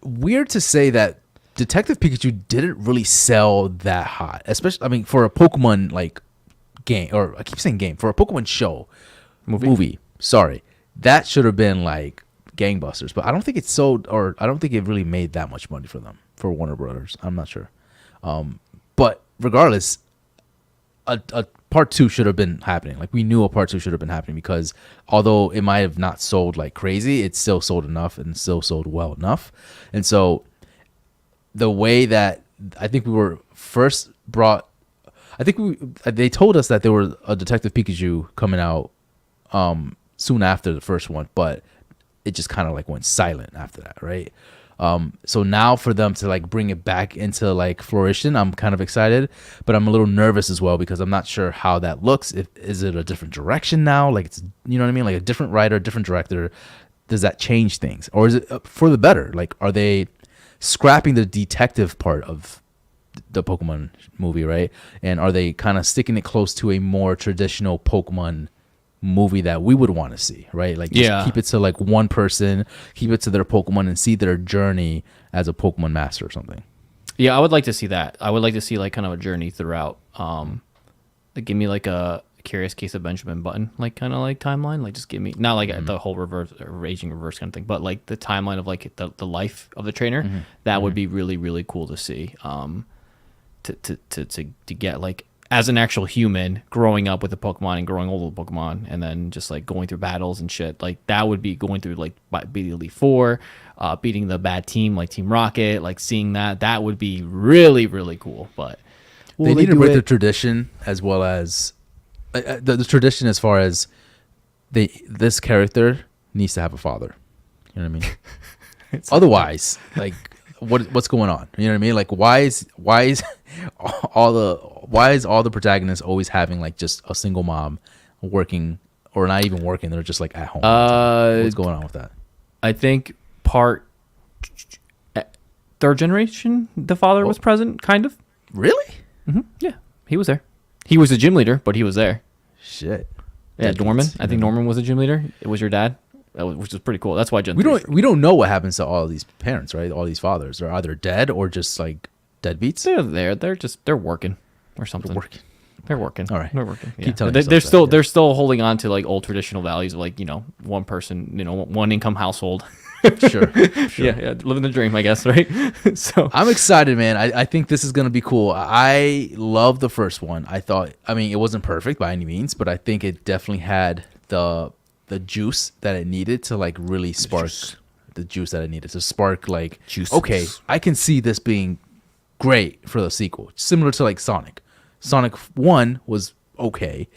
weird to say that Detective Pikachu didn't really sell that hot, especially, I mean, for a Pokemon like game, or I keep saying game, for a Pokemon show, movie. Sorry, that should have been like gangbusters, but I don't think it sold, or I don't think it really made that much money for them, for Warner Brothers. I'm not sure. But regardless, a part 2 should have been happening. Like we knew a part 2 should have been happening because although it might have not sold like crazy, it still sold enough and still sold well enough. And so the way that I think we were first brought, they told us that there was a Detective Pikachu coming out soon after the first one, but it just kind of like went silent after that, right? So now for them to like bring it back into like fruition, I'm kind of excited, but I'm a little nervous as well because I'm not sure how that looks. Is it a different direction now? Like it's, you know what I mean? Like a different writer, different director. Does that change things, or is it for the better? Like, are they scrapping the detective part of the Pokemon movie, right? And are they kind of sticking it close to a more traditional Pokemon movie that we would want to see, right? Like just keep it to like one person, keep it to their Pokemon and see their journey as a Pokemon master or something. Yeah, I would like to see that. I would like to see like kind of a journey throughout. Like give me like a Curious Case of Benjamin Button, like kind of like timeline. Like just give me not like the whole reverse raging reverse kind of thing, but like the timeline of like the life of the trainer. That would be really, really cool to see. To get like as an actual human growing up with the Pokemon and growing old with Pokemon and then just like going through battles and shit, like that would be going through like by Elite Four, beating the bad team like Team Rocket, like seeing that would be really, really cool. But they need to break the tradition as well as the tradition as far as this character needs to have a father. You know what I mean? Otherwise, like what's going on? You know what I mean? Like why is all the protagonists always having like just a single mom working or not even working? They're just like at home. What's going on with that? I think third generation, the father was present, kind of. Really? Mm-hmm. Yeah, he was there. He was a gym leader, but he was there. Shit. Yeah, Norman. I think Norman was a gym leader. It was your dad, which is pretty cool. That's why we don't know what happens to all these parents, right? All these fathers. They're either dead or just like deadbeats. They're there. They're working or something. They're working. All right. They're working. Yeah. Keep telling they're still holding on to like old traditional values of like, one person, one income household. Sure. Yeah, living the dream, I guess, right? So I'm excited, man. I think this is gonna be cool. I love the first one. I mean, it wasn't perfect by any means, but I think it definitely had the juice that it needed to like really spark the juice that it needed to spark like juices. Okay, I can see this being great for the sequel. Similar to like Sonic. Sonic 1 was okay.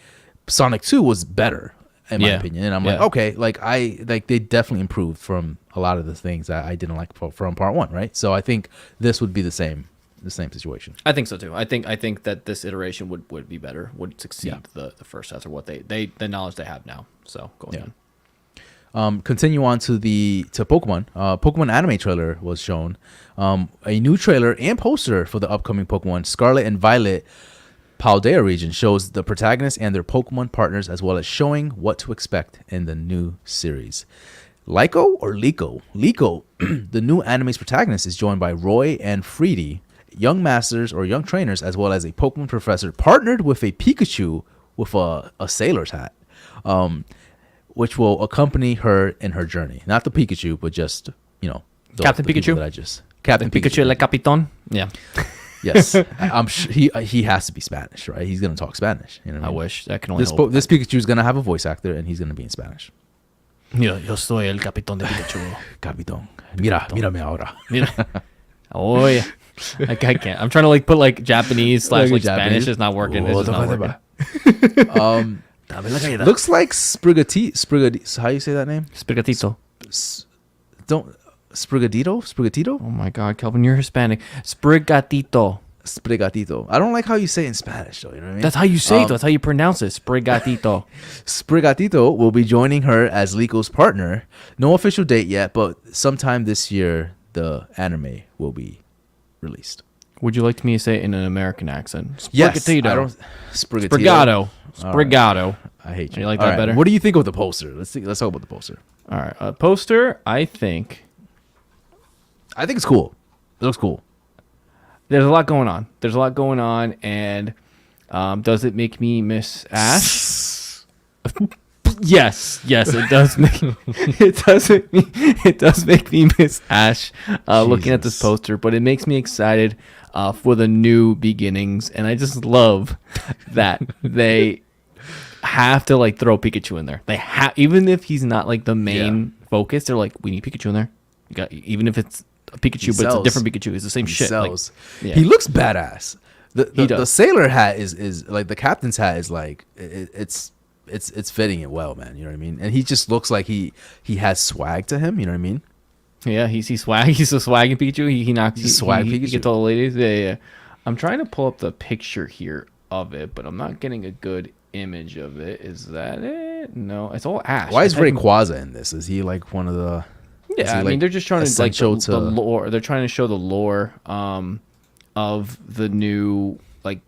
Sonic 2 was better in my opinion. And I'm like, okay, like they definitely improved from a lot of the things that I didn't like from part 1, right? So I think this would be the same situation. I think so too. I think that this iteration would be better, would succeed the first set or what the knowledge they have now. So going on. Continue on to Pokemon. Pokemon anime trailer was shown. A new trailer and poster for the upcoming Pokemon Scarlet and Violet Paldea region shows the protagonists and their Pokemon partners, as well as showing what to expect in the new series. Liko or Liko? Liko, the new anime's protagonist, is joined by Roy and Freedy, young masters or young trainers, as well as a Pokemon professor partnered with a Pikachu with a sailor's hat, which will accompany her in her journey. Not the Pikachu, but just, Captain Pikachu. Captain Pikachu, Le Capitan. Yeah. Yes, I'm sure he has to be Spanish, right? He's gonna talk Spanish. You know what I mean? wish I can only. This Pikachu is gonna have a voice actor, and he's gonna be in Spanish. Yo soy el Capitán de Pikachu. Capitán, mírame ahora. Mira. Oh yeah. I can't. I'm trying to like put like Japanese / like Spanish. It's not working. It's not working. Looks like Sprigatito. How you say that name? Sprigatito. Sprigatito? Oh my God, Kelvin, you're Hispanic. Sprigatito. I don't like how you say it in Spanish, though. You know what I mean? That's how you say it. That's how you pronounce it. Sprigatito. Sprigatito will be joining her as Liko's partner. No official date yet, but sometime this year, the anime will be released. Would you like me to say it in an American accent? Sprigatito. Sprigato. Sprigato. Right. I hate you. You like that better? What do you think of the poster? Let's talk about the poster. All right. Poster, I think it's cool. It looks cool. There's a lot going on. And does it make me miss Ash? Yes, it does make it does make me miss Ash looking at this poster, but it makes me excited for the new beginnings, and I just love that they have to like throw Pikachu in there. They have, even if he's not like the main focus, they're like, we need Pikachu in there. Even if it's a Pikachu, but it's a different Pikachu. It's the same shit. Like, he looks badass. The sailor hat is like the captain's hat is like it's fitting it well, man. You know what I mean? And he just looks like he has swag to him. You know what I mean? Yeah, he's swag. He's a swagging Pikachu. He knocks. He's swag Pikachu. He gets all the ladies. Yeah. I'm trying to pull up the picture here of it, but I'm not getting a good image of it. Is that it? No, it's all Ash. Why is Rayquaza in this? Is he like one of the? Yeah, I mean they're just trying to like the lore. They're trying to show the lore of the new like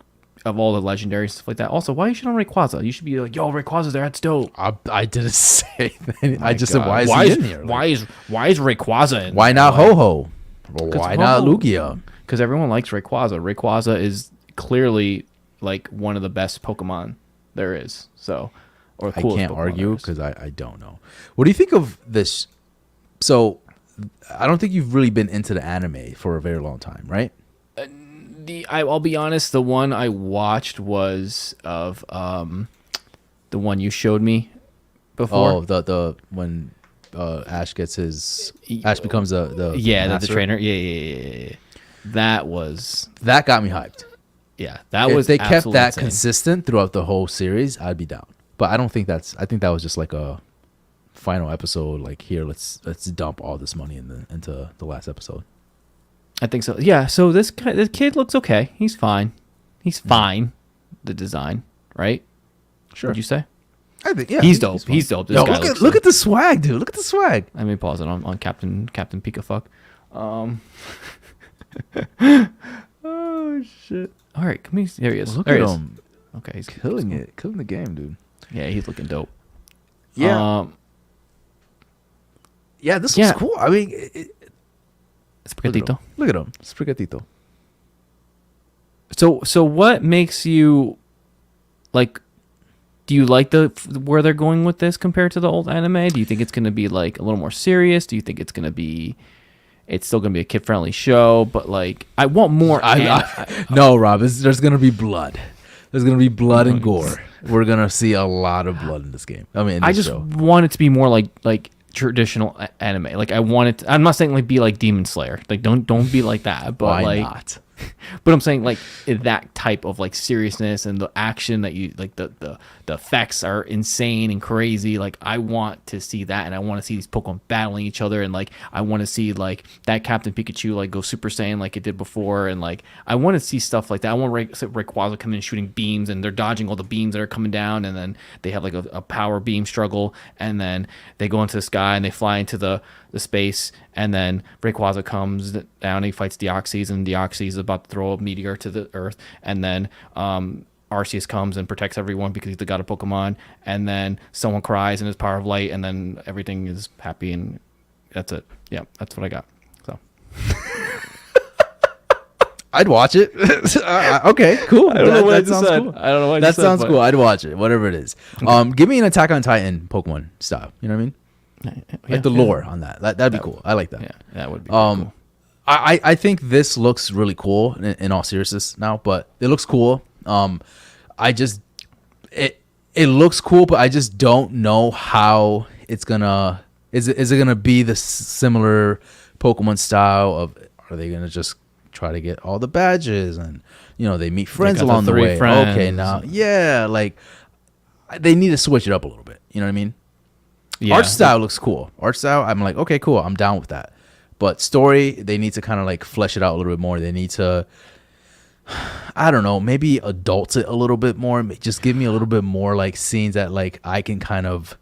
of all the legendary stuff like that. Also, why you should on Rayquaza? You should be like, yo, Rayquaza's there. That's dope. I didn't say that. I just said, why is he in here? Why is Rayquaza in? Why not Ho-Ho? Why not Lugia? Because everyone likes Rayquaza. Rayquaza is clearly like one of the best Pokemon there is. So, or I can't argue because I don't know. What do you think of this? So, I don't think you've really been into the anime for a very long time, right? I'll be honest. The one I watched was of the one you showed me before. Oh, the when Ash becomes the the trainer. Yeah. That got me hyped. Yeah, if they kept that insane. consistent throughout the whole series, I'd be down. But I don't think I think that was just like a final episode. Like, here, let's dump all this money into the last episode. I think so. Yeah. So this kid looks okay. He's fine. He's fine. The design, right? Sure. What'd you say? I think he's dope. He's dope. This guy look at the swag, dude. Look at the swag. Let me pause it on Captain Pikafuck. Oh shit! All right, come here. There he is. Look there at he him. Is. Okay, he's killing it, killing the game, dude. Yeah, he's looking dope. Yeah. Yeah, this looks cool. I mean, Spaghettito. Look at him, Spaghettito. So what makes you like? Do you like where they're going with this compared to the old anime? Do you think it's going to be like a little more serious? Do you think it's still going to be a kid friendly show? But like, I want more. No, Rob. There's going to be blood. There's going to be blood and gore. We're going to see a lot of blood in this game. I mean, I just want it to be more like traditional anime. Like, I want it to, I'm not saying like be like Demon Slayer. Like, don't be like that. But why like, not? But I'm saying like that type of like seriousness and the action that you like the effects are insane and crazy. Like, I want to see that, and I want to see these Pokemon battling each other, and like I want to see like that Captain Pikachu like go Super Saiyan like it did before, and like I want to see stuff like that. I want Rayquaza coming in shooting beams, and they're dodging all the beams that are coming down, and then they have like a power beam struggle, and then they go into the sky and they fly into the space, and then Rayquaza comes down and he fights Deoxys, and Deoxys is about to throw a meteor to the earth, and then Arceus comes and protects everyone because he's the god of Pokemon, and then someone cries in his power of light, and then everything is happy, and that's it. Yeah, that's what I got. So I'd watch it. Okay, cool. I don't know what I just said. Cool. I don't know what I just said. That sounds cool. I'd watch it, whatever it is. Give me an Attack on Titan Pokemon style. You know what I mean? Like the lore on that. That'd be cool. I like that. Yeah, that would be cool. I think this looks really cool in all seriousness now, but it looks cool. It looks cool, but I just don't know how it's gonna. Is it gonna be the similar Pokemon style of? Are they gonna just try to get all the badges and they meet friends along the way? Okay, now like they need to switch it up a little bit. You know what I mean? Yeah. Art style looks cool. Art style, I'm like, okay, cool. I'm down with that. But story, they need to kind of like flesh it out a little bit more. They need to, I don't know, maybe adult it a little bit more. Just give me a little bit more like scenes that like I can kind of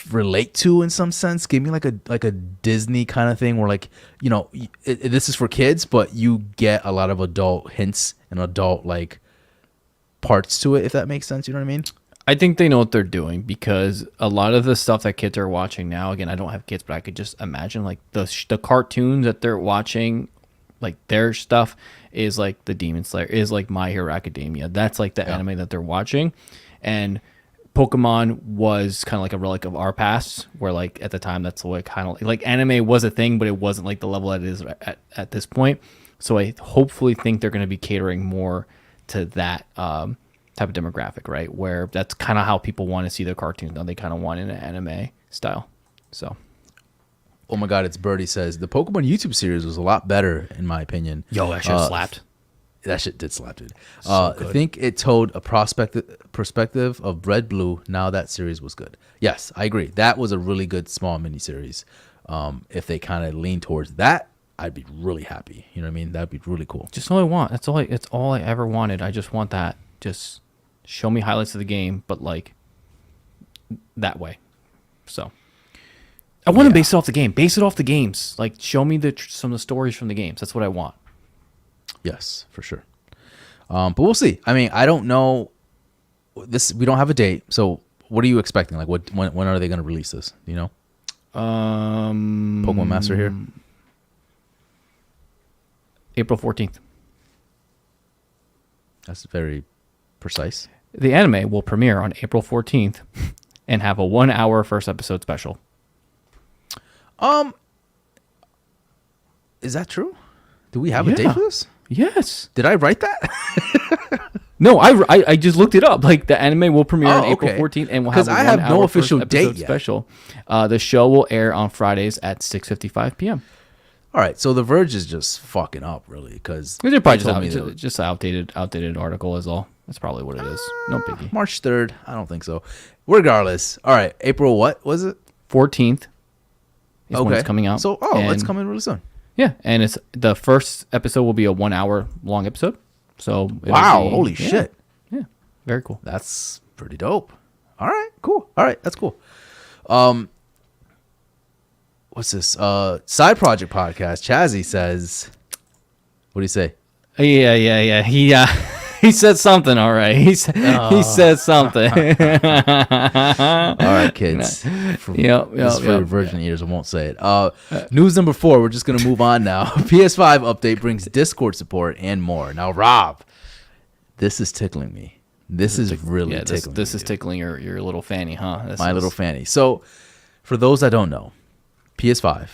relate to in some sense. Give me like a Disney kind of thing where like, this is for kids, but you get a lot of adult hints and adult like parts to it, if that makes sense. You know what I mean? I think they know what they're doing, because a lot of the stuff that kids are watching now, again, I don't have kids, but I could just imagine like the cartoons that they're watching, like their stuff is like the Demon Slayer, is like My Hero Academia. That's like the anime that they're watching. And Pokemon was kind of like a relic of our past, where like at the time that's what kind of like anime was a thing, but it wasn't like the level that it is at this point. So I hopefully think they're going to be catering more to that type of demographic, right? Where that's kind of how people want to see their cartoons now. They kind of want it in an anime style. So, oh my God, it's Birdie says the Pokemon YouTube series was a lot better in my opinion. Yo, that shit slapped. That shit did slap, dude. I think it told a perspective of Red Blue. Now that series was good. Yes, I agree. That was a really good small miniseries. If they kind of lean towards that, I'd be really happy. You know what I mean? That'd be really cool. Just all I want. It's all I ever wanted. I just want that. Just show me highlights of the game, but like that way. So I want to base it off the game. Base it off the games. Like, show me some of the stories from the games. That's what I want. Yes, for sure. But we'll see. I mean, I don't know. We don't have a date. So what are you expecting? Like, when are they going to release this? Do you know? Pokemon Master here. April 14th. That's very precise. The anime will premiere on April 14th and have a 1-hour first episode special. Is that true? Do we have a date for this? Yes. Did I write that? No, I just looked it up. Like the anime will premiere on April 14th, and we'll have a 1 I have no hour official first date episode yet. special. The show will air on Fridays at 6:55 p.m. All right, so The Verge is just fucking up, really, because They're probably just an outdated article is all. That's probably what it is. No biggie. March 3rd. I don't think so. Regardless. All right, April what was it? 14th is when it's coming out. So, it's coming really soon. Yeah, and it's the first episode will be a 1 hour long episode. So holy shit. Yeah, very cool. That's pretty dope. All right, cool. All right, that's cool. What's this? Side Project Podcast. Chazzy says, what do you say? Yeah. He said something. All right. He said something. All right, kids. This is for virgin ears. I won't say it. News number 4. We're just gonna move on now. PS5 update brings Discord support and more. Now, Rob, this is tickling me. This is really tickling. This is tickling your little fanny, huh? My little fanny. So, for those that don't know, PS5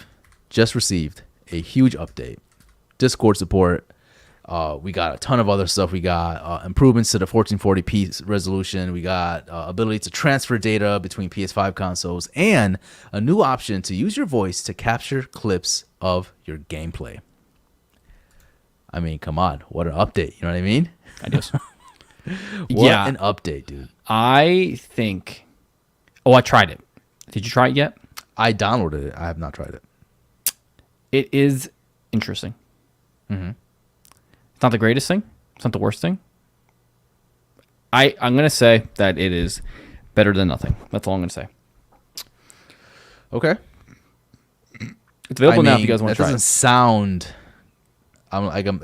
just received a huge update. Discord support. We got a ton of other stuff. We got improvements to the 1440p resolution. We got ability to transfer data between PS5 consoles and a new option to use your voice to capture clips of your gameplay. I mean, come on. What an update. You know what I mean? I do. What an update, dude. I think... Oh, I tried it. Did you try it yet? I downloaded it. I have not tried it. It is interesting. Mm-hmm. It's not the greatest thing. It's not the worst thing. I'm going to say that it is better than nothing. That's all I'm going to say. Okay. It's available now if you guys want to try it. It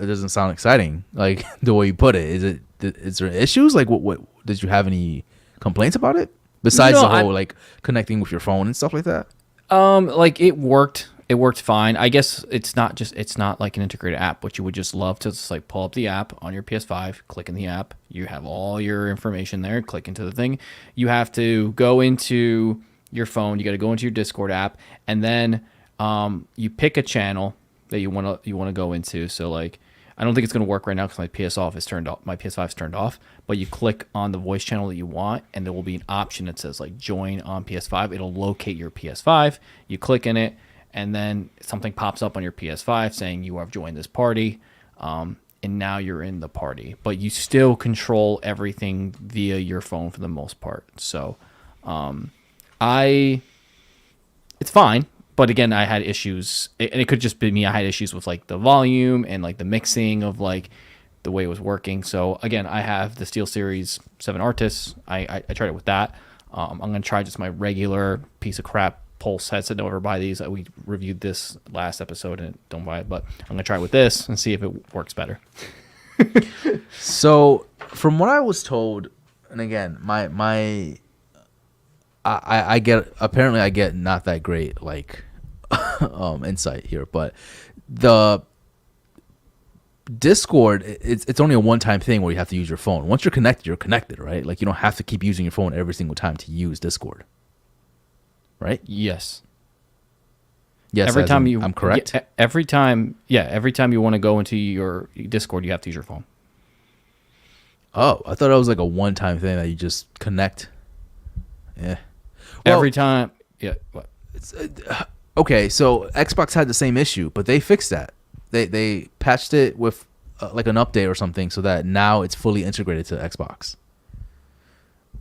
doesn't sound exciting, like the way you put it. Is there issues? Like, what did you have any complaints about it? Besides the whole, like, connecting with your phone and stuff like that? Like, it worked. It worked fine. I guess it's not like an integrated app, which you would just love to just like pull up the app on your PS5, click in the app. You have all your information there, click into the thing. You have to go into your phone. You got to go into your Discord app, and then you pick a channel that you want to go into. So like, I don't think it's going to work right now because my PS5 is turned off, but you click on the voice channel that you want, and there will be an option that says like join on PS5. It'll locate your PS5. You click in it, and then something pops up on your PS5 saying you have joined this party, and now you're in the party. But you still control everything via your phone for the most part. So it's fine. But again, I had issues, and it could just be me. I had issues with like the volume and like the mixing of like the way it was working. So again, I have the SteelSeries 7 Artis. I tried it with that. I'm going to try just my regular piece of crap Pulse headset. Don't ever buy these. We reviewed this last episode, and don't buy it. But I'm going to try it with this and see if it works better. So from what I was told, and again, I get not that great like insight here, but the Discord, it's only a one-time thing where you have to use your phone. Once you're connected, right? Like, you don't have to keep using your phone every single time to use Discord, right? Yes. Yes. I'm correct. Every time you want to go into your Discord, you have to use your phone. Oh, I thought it was like a one-time thing that you just connect. Yeah. Well, every time. Yeah. What? Okay, so Xbox had the same issue, but they fixed that. They patched it with like an update or something, so that now it's fully integrated to Xbox.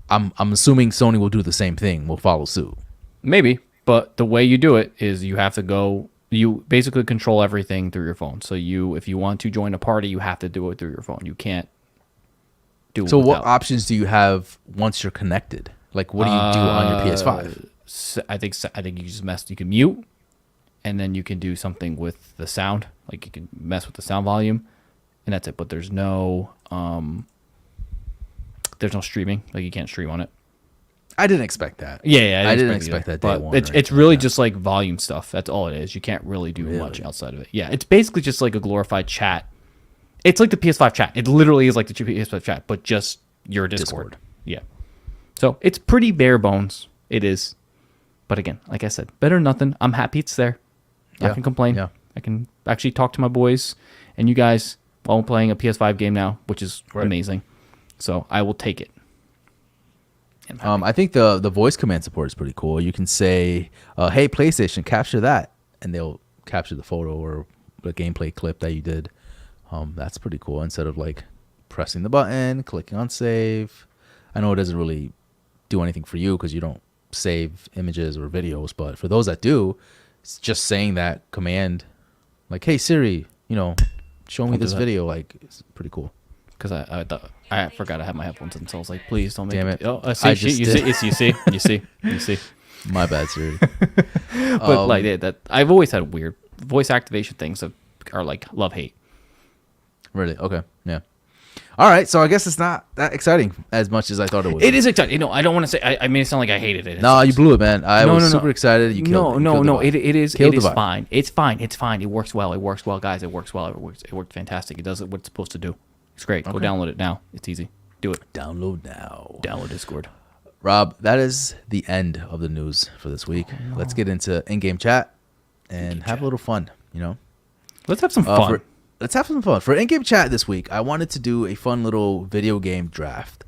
I'm assuming Sony will do the same thing. Will follow suit. Maybe, but the way you do it is you have to go. You basically control everything through your phone. So if you want to join a party, you have to do it through your phone. You can't do it. So what options do you have once you're connected? Like, what do you do on your PS5? I think you just you can mute, and then you can do something with the sound. Like, you can mess with the sound volume, and that's it. But there's no streaming. Like, you can't stream on it. I didn't expect that. Yeah, I didn't expect that. But it's really just like volume stuff. That's all it is. You can't really do much outside of it. Yeah, it's basically just like a glorified chat. It's like the PS5 chat. It literally is like the PS5 chat, but just your Discord. Yeah. So it's pretty bare bones. It is. But again, like I said, better than nothing. I'm happy it's there. I can complain. Yeah. I can actually talk to my boys and you guys while I'm playing a PS5 game now, which is amazing. So I will take it. I think the voice command support is pretty cool. You can say, "Hey, PlayStation, capture that," and they'll capture the photo or the gameplay clip that you did. That's pretty cool. Instead of like pressing the button, clicking on save. I know it doesn't really do anything for you because you don't save images or videos, but for those that do, it's just saying that command, like, "Hey Siri, show me this video," like, it's pretty cool. Because I thought I forgot I had my headphones in, so I was like, "Please don't make Damn it." it! Oh, see, you see. My bad, Siri. But like that, I've always had weird voice activation things that are like love-hate. Really? Okay. Yeah. All right. So I guess it's not that exciting as much as I thought it would. It is exciting. I don't want to say. I made it sound like I hated it. No, you blew it, man. I was super excited. You killed it. It is fine. It's fine. It's fine. It works well. It works well, guys. It works well. It worked fantastic. It does what it's supposed to do. It's great. Go download it now. It's easy. Do it. Download now. Download Discord. Rob, that is the end of the news for this week. Oh, no. Let's get into in-game chat and have a little fun. Let's have some fun. Let's have some fun. For in-game chat this week, I wanted to do a fun little video game draft.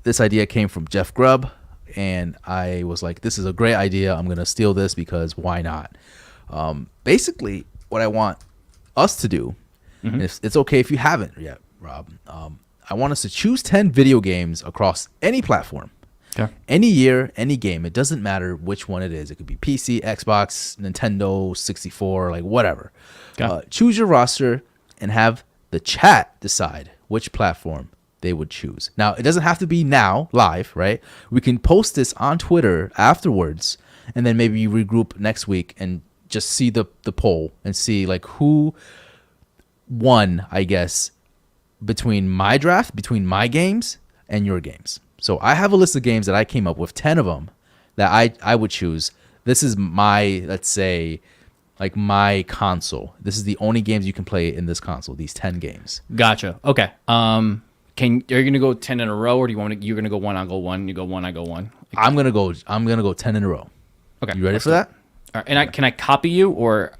This idea came from Jeff Grubb, and I was like, this is a great idea. I'm going to steal this because why not? Basically, what I want us to do, and it's okay if you haven't yet, Rob, I want us to choose 10 video games across any platform. Okay. Any year, any game. It doesn't matter which one it is. It could be PC, Xbox, Nintendo, 64, like whatever. Okay. Choose your roster and have the chat decide which platform they would choose. Now, it doesn't have to be now, live, right? We can post this on Twitter afterwards, and then maybe regroup next week and just see the poll and see like who won, I guess, between my draft, between my games and your games. So I have a list of games that I came up with, 10 of them that I would choose. This is my, let's say, like my console. This is the only games you can play in this console, these 10 games. Gotcha. Okay. Are you going to go 10 in a row, or you're going to go one, I'll go one, you go one, I go one? I'm going to go 10 in a row. Okay. You ready for that? All right. And can I copy you, or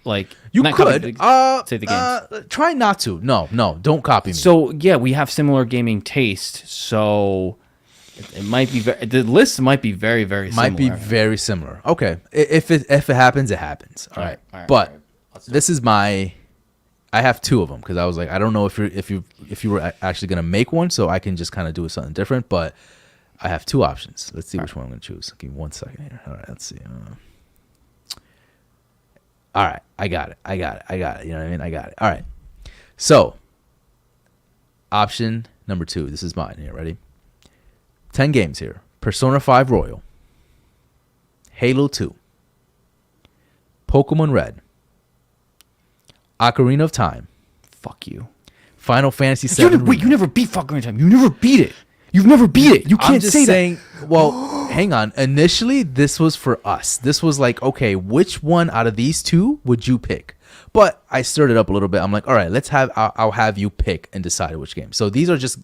like you could say the games? Try not to. No, don't copy me. So yeah, we have similar gaming taste. So it might be the list might be very, very similar. Might be very similar. Okay, if it happens, it happens. All right. But this is I have 2 of them because I was like, I don't know if you were actually gonna make one, so I can just kind of do something different. But I have 2 options. Let's see which one I'm gonna choose. Give me 1 second here. All right, let's see. All right, I got it. You know what I mean? I got it. All right. So, option number 2. This is mine here. Ready? 10 games here. Persona 5 Royal. Halo 2. Pokemon Red. Ocarina of Time. Fuck you. Final Fantasy 7. Wait, you never beat Ocarina of Time. You never beat it. You've never beat it. You can't say that. Well, hang on. Initially, this was for us. This was like, okay, which one out of these 2 would you pick? But I stirred it up a little bit. I'm like, all right, I'll have you pick and decide which game. So these are just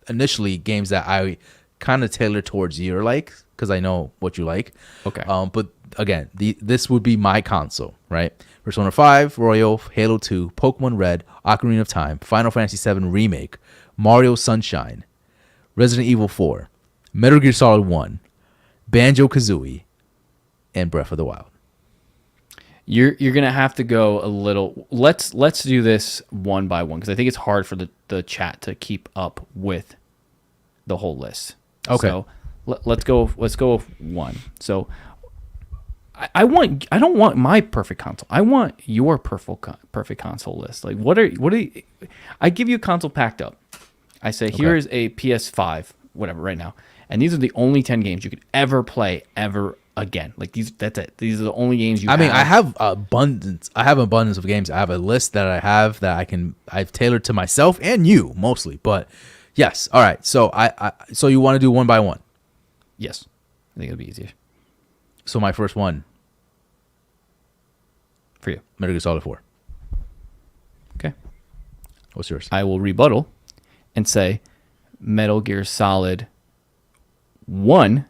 initially games that I kind of tailored towards your like, because I know what you like. Okay. But again, this would be my console, right? Persona 5 Royal, Halo 2, Pokemon Red, Ocarina of Time, Final Fantasy 7 Remake, Mario Sunshine, Resident Evil 4, Metal Gear Solid 1, Banjo-Kazooie, and Breath of the Wild. You're gonna have to go a little. Let's do this one by one because I think it's hard for the chat to keep up with the whole list. Okay. So let's go with 1. So I don't want my perfect console. I want your perfect console list. Like what are I give you a console packed up. I say, here is a PS5, whatever, right now. And these are the only 10 games you could ever play ever again. Like that's it. These are the only games you have. I mean, I have abundance of games. I have a list that I have that I've tailored to myself and you mostly. But yes. All right. So so you want to do one by one? Yes. I think it'll be easier. So my first one for you, Metal Gear Solid 4. Okay. What's yours? I will rebuttal and say Metal Gear Solid 1,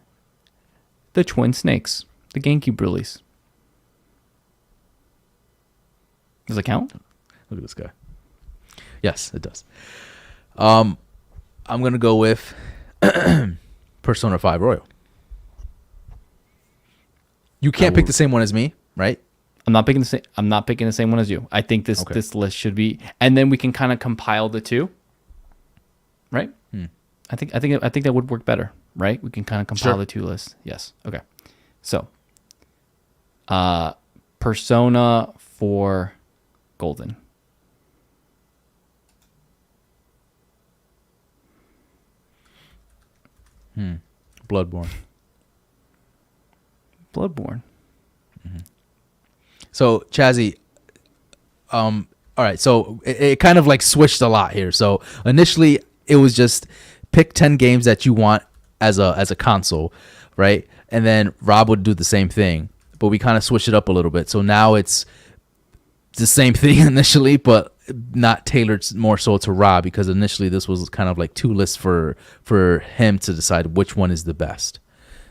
the Twin Snakes, the GameCube release. Does it count? Look at this guy. Yes, it does. I'm gonna go with Persona 5 Royal. You can't pick the same one as me, right? I'm not picking the same one as you. I think this list should be, and then we can kind of compile the two, right? I think that would work better, right? We can kind of compile the two lists. Yes. Okay. So, Persona 4 Golden. Bloodborne. So Chazzy, all right. So it kind of like switched a lot here. So initially it was just pick 10 games that you want as a console, right? And then Rob would do the same thing, but we kind of switched it up a little bit. So now it's the same thing initially, but not tailored more so to Rob, because initially this was kind of like two lists for him to decide which one is the best.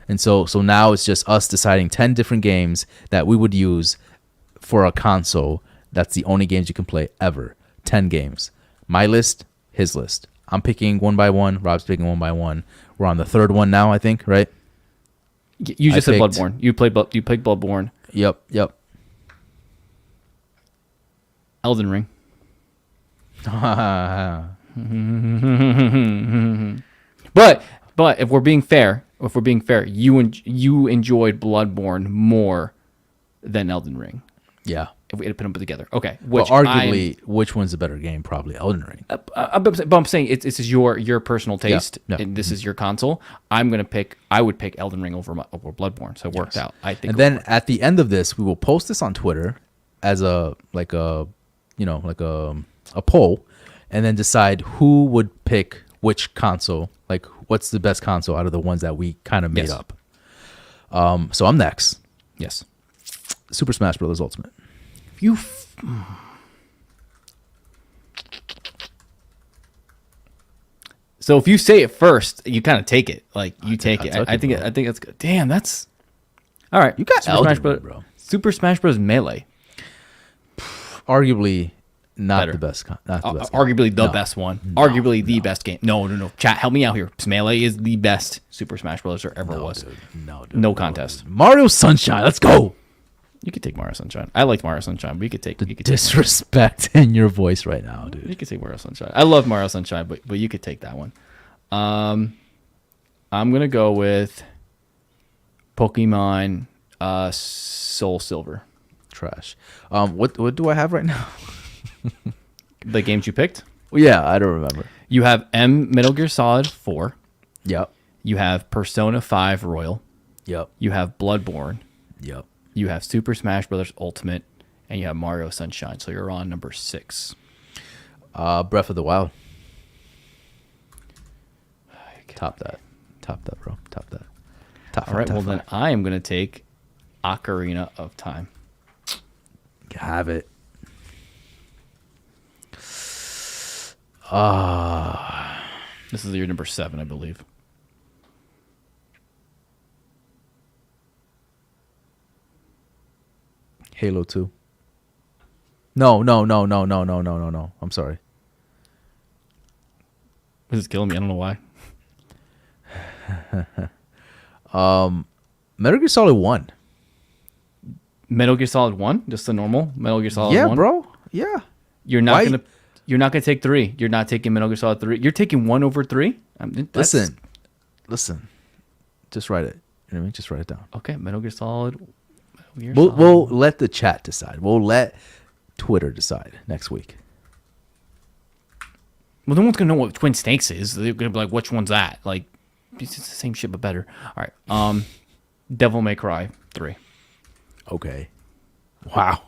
And so now it's just us deciding 10 different games that we would use for a console. That's the only games you can play ever. 10 games. My list, his list. I'm picking one by one. Rob's picking one by one. We're on the third one now, I think, right? You just said Bloodborne. You played Bloodborne. Yep. Elden Ring. But if we're being fair, you enjoyed Bloodborne more than Elden Ring. Yeah. If we had to put them together. Okay. Arguably, which one's the better game? Probably Elden Ring. But I'm saying this is your personal taste, and this is your console. I would pick Elden Ring over Bloodborne, so it worked out. I think. And then at the end of this, we will post this on Twitter as a poll, and then decide who would pick which console. Like, what's the best console out of the ones that we kind of made up. So I'm next. Yes. Super Smash Bros. Ultimate. So if you say it first, you kind of take it. Like, you take it. I think that's good. Damn, that's all right. You got Super Smash Bros. Bro. Super Smash Bros. Melee. Arguably not the best. Not the best. Arguably the best one. Arguably the best game. No. Chat, help me out here. Melee is the best Super Smash Bros. There ever was. Dude. No contest. Mario Sunshine. Let's go. You could take Mario Sunshine. I liked Mario Sunshine, but you could take disrespect in your voice right now, dude. You could take Mario Sunshine. I love Mario Sunshine, but you could take that one. I'm gonna go with Pokemon Soul Silver. Trash. What do I have right now? The games you picked? Well, yeah, I don't remember. You have Metal Gear Solid 4. Yep. You have Persona 5 Royal. Yep. You have Bloodborne. Yep. You have Super Smash Bros. Ultimate, and you have Mario Sunshine. So you're on number 6. Breath of the Wild. Top that, bro. Top that. All right. Well, then I am gonna take Ocarina of Time. Have it. This is your number 7, I believe. Halo 2. No. I'm sorry. This is killing me. I don't know why. Metal Gear Solid 1. Metal Gear Solid 1? Just the normal Metal Gear Solid 1? Yeah, bro. Yeah. You're not gonna take 3. You're not taking Metal Gear Solid 3. You're taking 1 over 3? Listen. Just write it. You know what I mean? Just write it down. Okay, Metal Gear Solid. We'll let the chat decide. We'll let Twitter decide next week. Well, no one's gonna know what Twin Snakes is. They're gonna be like, which one's that? Like, it's the same shit but better. All right. Devil May Cry 3. Okay. Wow,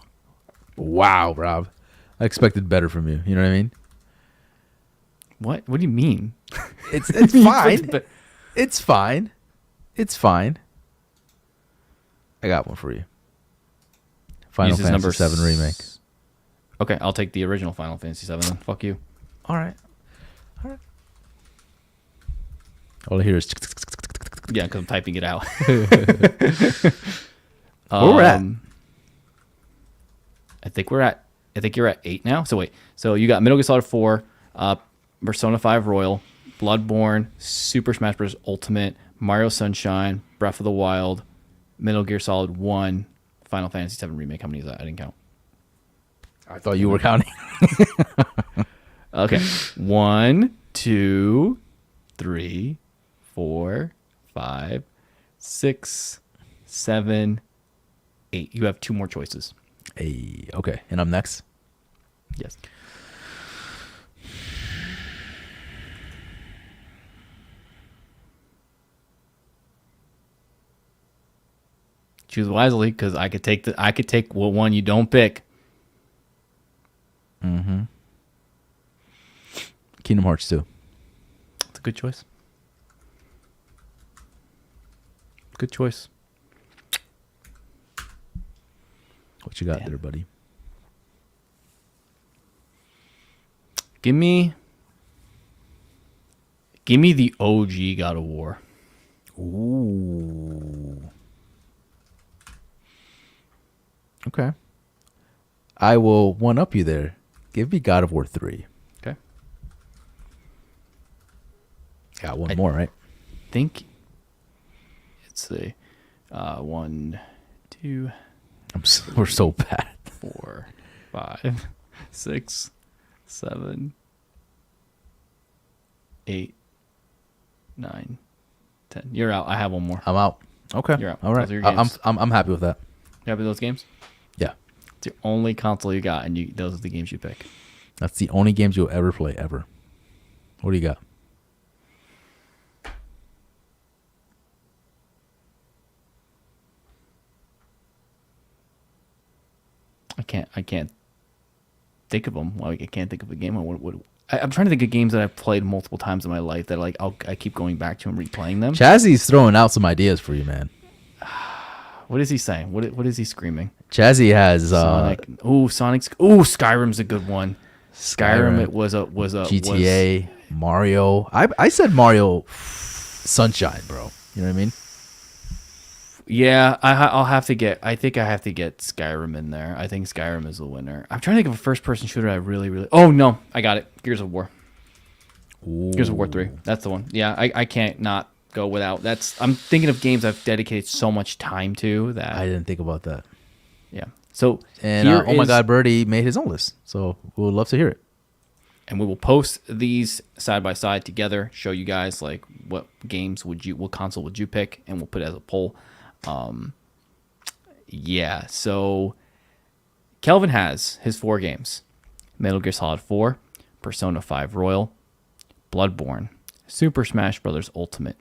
Rob. I expected better from you. You know what I mean? What? What do you mean? It's fine. It's fine. It's fine. I got one for you. Final Fantasy 7 remake. Okay, I'll take the original Final Fantasy 7 then. Fuck you. All right. All I hear is... Yeah, because I'm typing it out. Where we're at? I think you're at 8 now. So wait. So you got Metal Gear Solid 4, Persona 5 Royal, Bloodborne, Super Smash Bros. Ultimate, Mario Sunshine, Breath of the Wild, Metal Gear Solid 1, Final Fantasy VII Remake. How many is that? I didn't count. I thought you were counting. Okay. 1, 2, 3, 4, 5, 6, 7, 8. You have 2 more choices. Hey, okay. And I'm next? Yes. Choose wisely, because I could take what one you don't pick. Mm-hmm. Kingdom Hearts 2. It's a good choice. Good choice. What you got there, buddy? Give me the OG God of War. Ooh. Okay. I will one up you there. Give me God of War 3. Okay. Got one more, right? Think it's a 1, 2. We're so bad. 4, 5, 6, 7, 8, 9, 10. You're out. I have one more. I'm out. Okay. You're out. All right. Those are your games. I'm happy with that. You happy with those games? Yeah. It's your only console you got, and those are the games you pick. That's the only games you'll ever play, ever. What do you got? I can't think of them. Like, I can't think of a game. I'm trying to think of games that I've played multiple times in my life that I keep going back to and replaying them. Chazzy's throwing out some ideas for you, man. What is he saying? What is he screaming? Chazzy has Sonic. Sonic's. Skyrim's a good one. Skyrim. It was a GTA, Mario. I said Mario Sunshine, bro. You know what I mean? Yeah, I'll have to get. I think I have to get Skyrim in there. I think Skyrim is the winner. I'm trying to think of a first-person shooter I really. Oh no, I got it. Gears of War. Ooh. Gears of War 3. That's the one. Yeah, I can't not go without. I'm thinking of games I've dedicated so much time to that. I didn't think about that. Yeah. So and oh my God, Birdie made his own list. So we would love to hear it. And we will post these side by side together. Show you guys like what console would you pick, and we'll put it as a poll. Yeah, so Kelvin has his 4 games: Metal Gear Solid 4, Persona 5 Royal, Bloodborne, Super Smash Bros. Ultimate,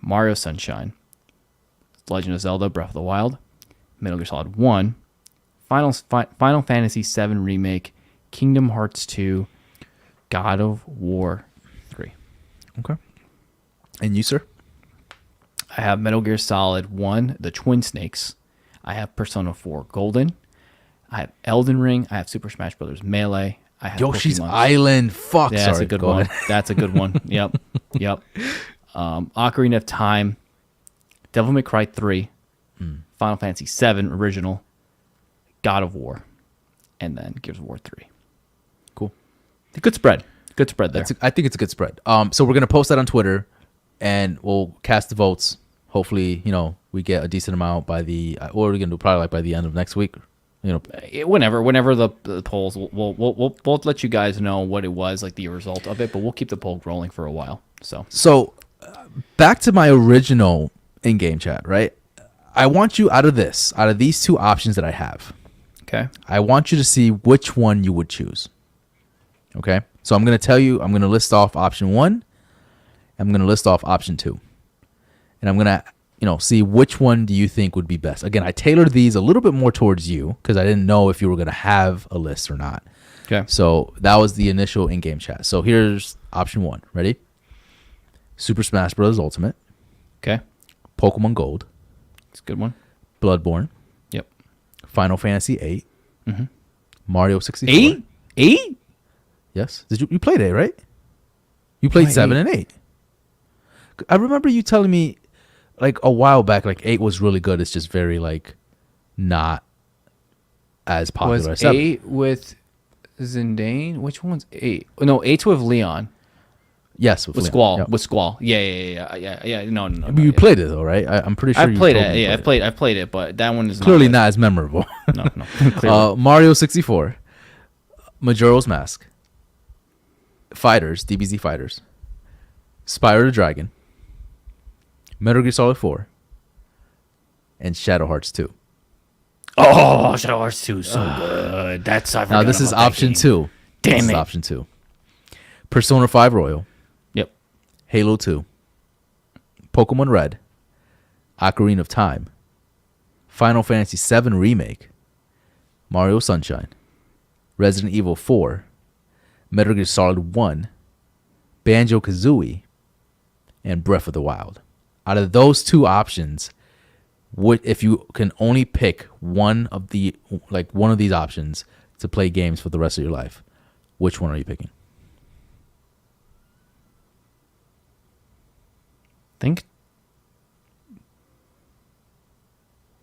Mario Sunshine, Legend of Zelda Breath of the Wild, Metal Gear Solid 1, Final Fantasy VII Remake, Kingdom Hearts 2, God of War 3. Okay. And you, sir? I have Metal Gear Solid 1, The Twin Snakes. I have Persona 4 Golden. I have Elden Ring. I have Super Smash Bros. Melee. I have Yoshi's Pokemon. Island. Fuck. Yeah, that's a good one. That's a good one. Yep. Ocarina of Time. Devil May Cry 3. Final Fantasy 7 Original. God of War. And then Gears of War 3. Cool. Good spread. Good spread there. I think it's a good spread. So we're going to post that on Twitter, and we'll cast the votes. Hopefully, we get a decent amount by what are we gonna do? Probably like by the end of next week. Whenever the polls, we'll let you guys know what it was, like the result of it. But we'll keep the poll rolling for a while. So back to my original in-game chat, right? I want you out of these 2 options that I have. Okay. I want you to see which one you would choose. Okay. So I'm gonna tell you. I'm gonna list off option 1. I'm gonna list off option 2. And I'm going to, see which one do you think would be best. Again, I tailored these a little bit more towards you because I didn't know if you were going to have a list or not. Okay. So that was the initial in-game chat. So here's option 1. Ready? Super Smash Bros. Ultimate. Okay. Pokemon Gold. It's a good one. Bloodborne. Yep. Final Fantasy 8. Mm-hmm. Mario 64. 8? Yes. You played 8, right? You played 7 and 8. I remember you telling me like a while back, like 8 was really good. It's just very like not as popular as 7. 8 with Zindane? Which one's 8? No, 8's with Leon. Yes, with Squall. Yep. With Squall. Yeah. No. You played it though, right? I'm pretty sure I've played it. Yeah, I've played it, but that one is clearly not as memorable. No. Mario 64, Majora's Mask, Fighters, DBZ Fighters, Spyro the Dragon, Metal Gear Solid 4, and Shadow Hearts 2. Oh, Shadow Hearts 2 is so good. Now this is option 2. Damn this it. Is option 2. Persona 5 Royal. Yep. Halo 2. Pokemon Red. Ocarina of Time. Final Fantasy VII Remake. Mario Sunshine. Resident Evil 4. Metal Gear Solid 1. Banjo-Kazooie. And Breath of the Wild. Out of those two options, if you can only pick one of these options to play games for the rest of your life, which one are you picking? Think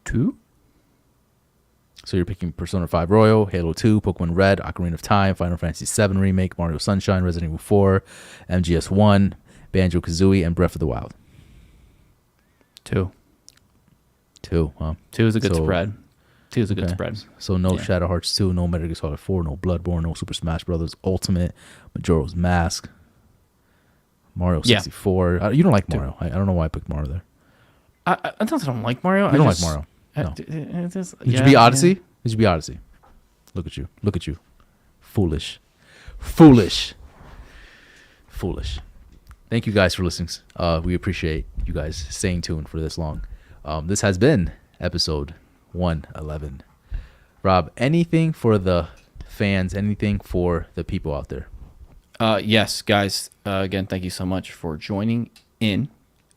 2. So you're picking Persona 5 Royal, Halo 2, Pokemon Red, Ocarina of Time, Final Fantasy VII Remake, Mario Sunshine, Resident Evil 4, MGS 1, Banjo-Kazooie, and Breath of the Wild. 2. 2, huh? 2 is a good spread. 2 is a good spread. So no Shadow Hearts 2, no Metal Gear Solid 4, no Bloodborne, no Super Smash Bros. Ultimate, Majora's Mask, Mario 64. Yeah. You don't like Mario. I don't know why I picked Mario there. I don't like Mario. You don't like Mario. No. Did you be Odyssey? Yeah. Did you be Odyssey? Look at you. Look at you. Foolish. Thank you guys for listening. We appreciate you guys staying tuned for this long. This has been episode 111. Rob, anything for the fans, anything for the people out there? Yes, guys. Again, thank you so much for joining in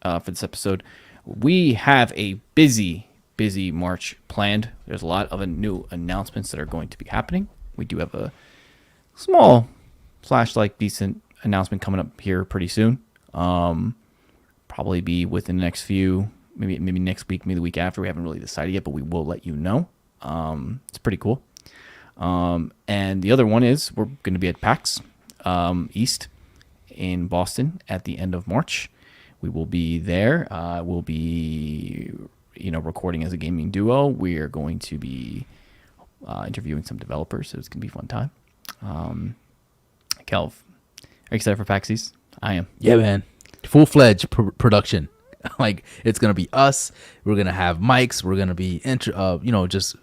for this episode. We have a busy March planned. There's a lot of new announcements that are going to be happening. We do have a small / decent announcement coming up here pretty soon. Probably be within the next few, maybe next week, maybe the week after. We haven't really decided yet, but we will let you know. It's pretty cool. And the other one is we're going to be at PAX East in Boston at the end of March. We will be there. We'll be recording as a gaming duo. We are going to be interviewing some developers, so it's going to be a fun time. Kelv, are you excited for PAX East? I am. Yeah, man. Full-fledged production. Like, it's going to be us. We're going to have mics. We're going to be, just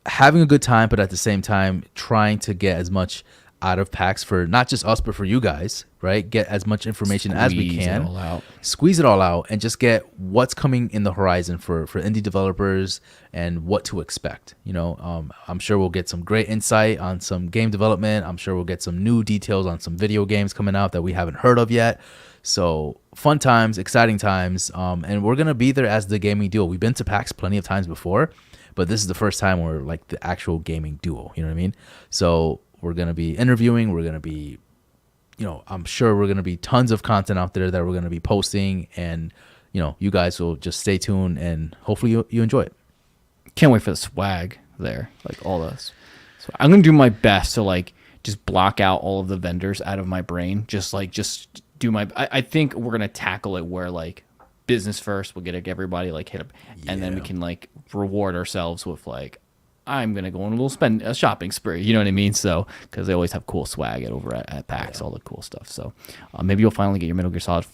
having a good time, but at the same time, trying to get as much out of PAX for not just us, but for you guys, right? Get as much information as we can. Squeeze it all out and just get what's coming in the horizon for indie developers and what to expect. I'm sure we'll get some great insight on some game development. I'm sure we'll get some new details on some video games coming out that we haven't heard of yet. So fun times, exciting times. And we're going to be there as the gaming duo. We've been to PAX plenty of times before, but this is the first time we're like the actual gaming duo. You know what I mean? So we're going to be interviewing. We're going to be, I'm sure we're going to be tons of content out there that we're going to be posting. And, you guys will just stay tuned and hopefully you enjoy it. Can't wait for the swag there. Like all this. So I'm going to do my best to just block out all of the vendors out of my brain. Just do my, I think we're going to tackle it where business first. We'll get everybody hit up and then we can reward ourselves with I'm going to go on a little shopping spree. You know what I mean? So, because they always have cool swag over at PAX, all the cool stuff. So, maybe you'll finally get your Metal Gear Solid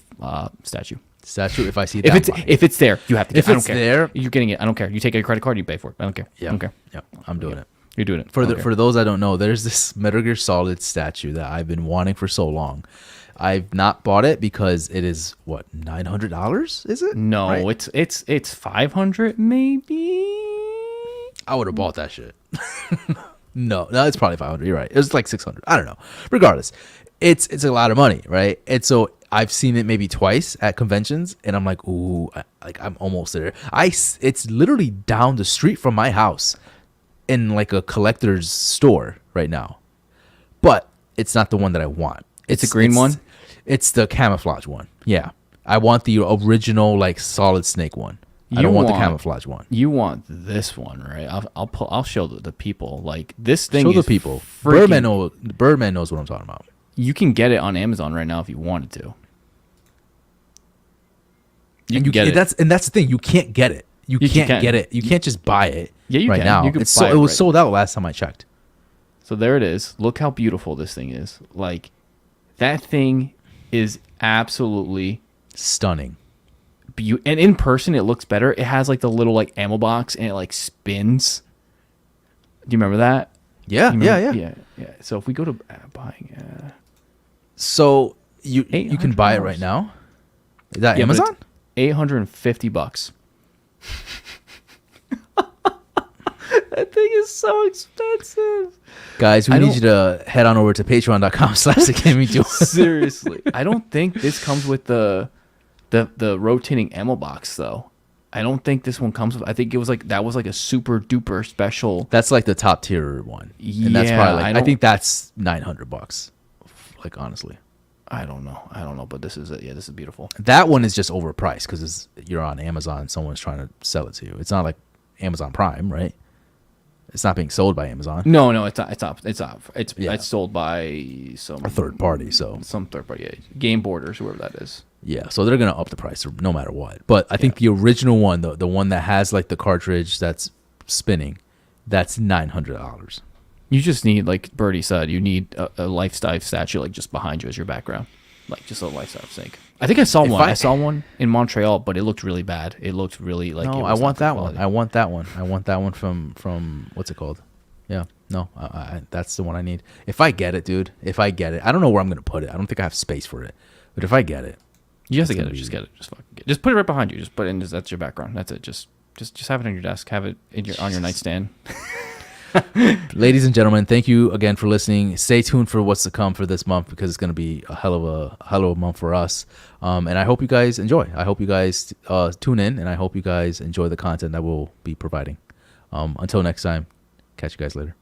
statue. If I see that. If it's there, you have to get it. If it's there. You're getting it. I don't care. You take a credit card, you pay for it. I don't care. Yeah. I don't care. Yeah. I'm doing it. You're doing it. For those I don't know, there's this Metal Gear Solid statue that I've been wanting for so long. I've not bought it because it is what, $900? Is it? No, right? it's $500 maybe. I would have bought that shit. No, it's probably $500. You're right. It was like $600. I don't know. Regardless, it's a lot of money, right? And so I've seen it maybe twice at conventions, and I'm like, ooh, I'm almost there. It's literally down the street from my house in a collector's store right now, but it's not the one that I want. It's a green one. It's the camouflage one. Yeah, I want the original Solid Snake one. I don't want the camouflage one. You want this one, right? I'll show the people this thing. Show the people. Birdman knows what I'm talking about. You can get it on Amazon right now if you wanted to. You can get it. That's the thing. You can't get it. You can't get it. You can't just buy it. Yeah, you right can. now. You can it was sold out last time I checked. So there it is. Look how beautiful this thing is. Like, that thing is absolutely stunning. And in person, it looks better. It has like the little like ammo box, and it like spins. Do you remember that? Yeah, yeah. So if we go to buying, so you can buy it right now. Is that Amazon? $850. That thing is so expensive. Guys, we need you to head on over to patreon.com/thegamingduo. Seriously. I don't think this comes with the rotating ammo box though. I don't think this one comes with. I think it was like that was like a super duper special. That's like the top tier one. And that's probably like I think that's $900. Like honestly. I don't know, but this is it. Yeah, this is beautiful. That one is just overpriced because you're on Amazon. Someone's trying to sell it to you. It's not like Amazon Prime, right? It's not being sold by Amazon. No, it's not. It's sold by some a third party. So some third party, Game Borders, whoever that is. Yeah, so they're gonna up the price no matter what. But I think the original one, the one that has like the cartridge that's spinning, that's $900. You just need, like Birdie said, you need a life-size statue like just behind you as your background, like just a life-size sink. I think I saw one. I saw one in Montreal, but it looked really bad. It looked really like. No, I want that one. I want that one. I want that one from what's it called? Yeah, no, that's the one I need. If I get it, dude. If I get it, I don't know where I'm gonna put it. I don't think I have space for it. But if I get it, you have to get it. Just get it. Just fucking get it. Just put it right behind you. Just put it in. That's your background. That's it. Just have it on your desk. Have it on your nightstand. Ladies and gentlemen, thank you again for listening. Stay tuned for what's to come for this month because it's going to be a hell of a month for us. And I hope you guys enjoy. I hope you guys tune in, and I hope you guys enjoy the content that we'll be providing. Until next time, catch you guys later.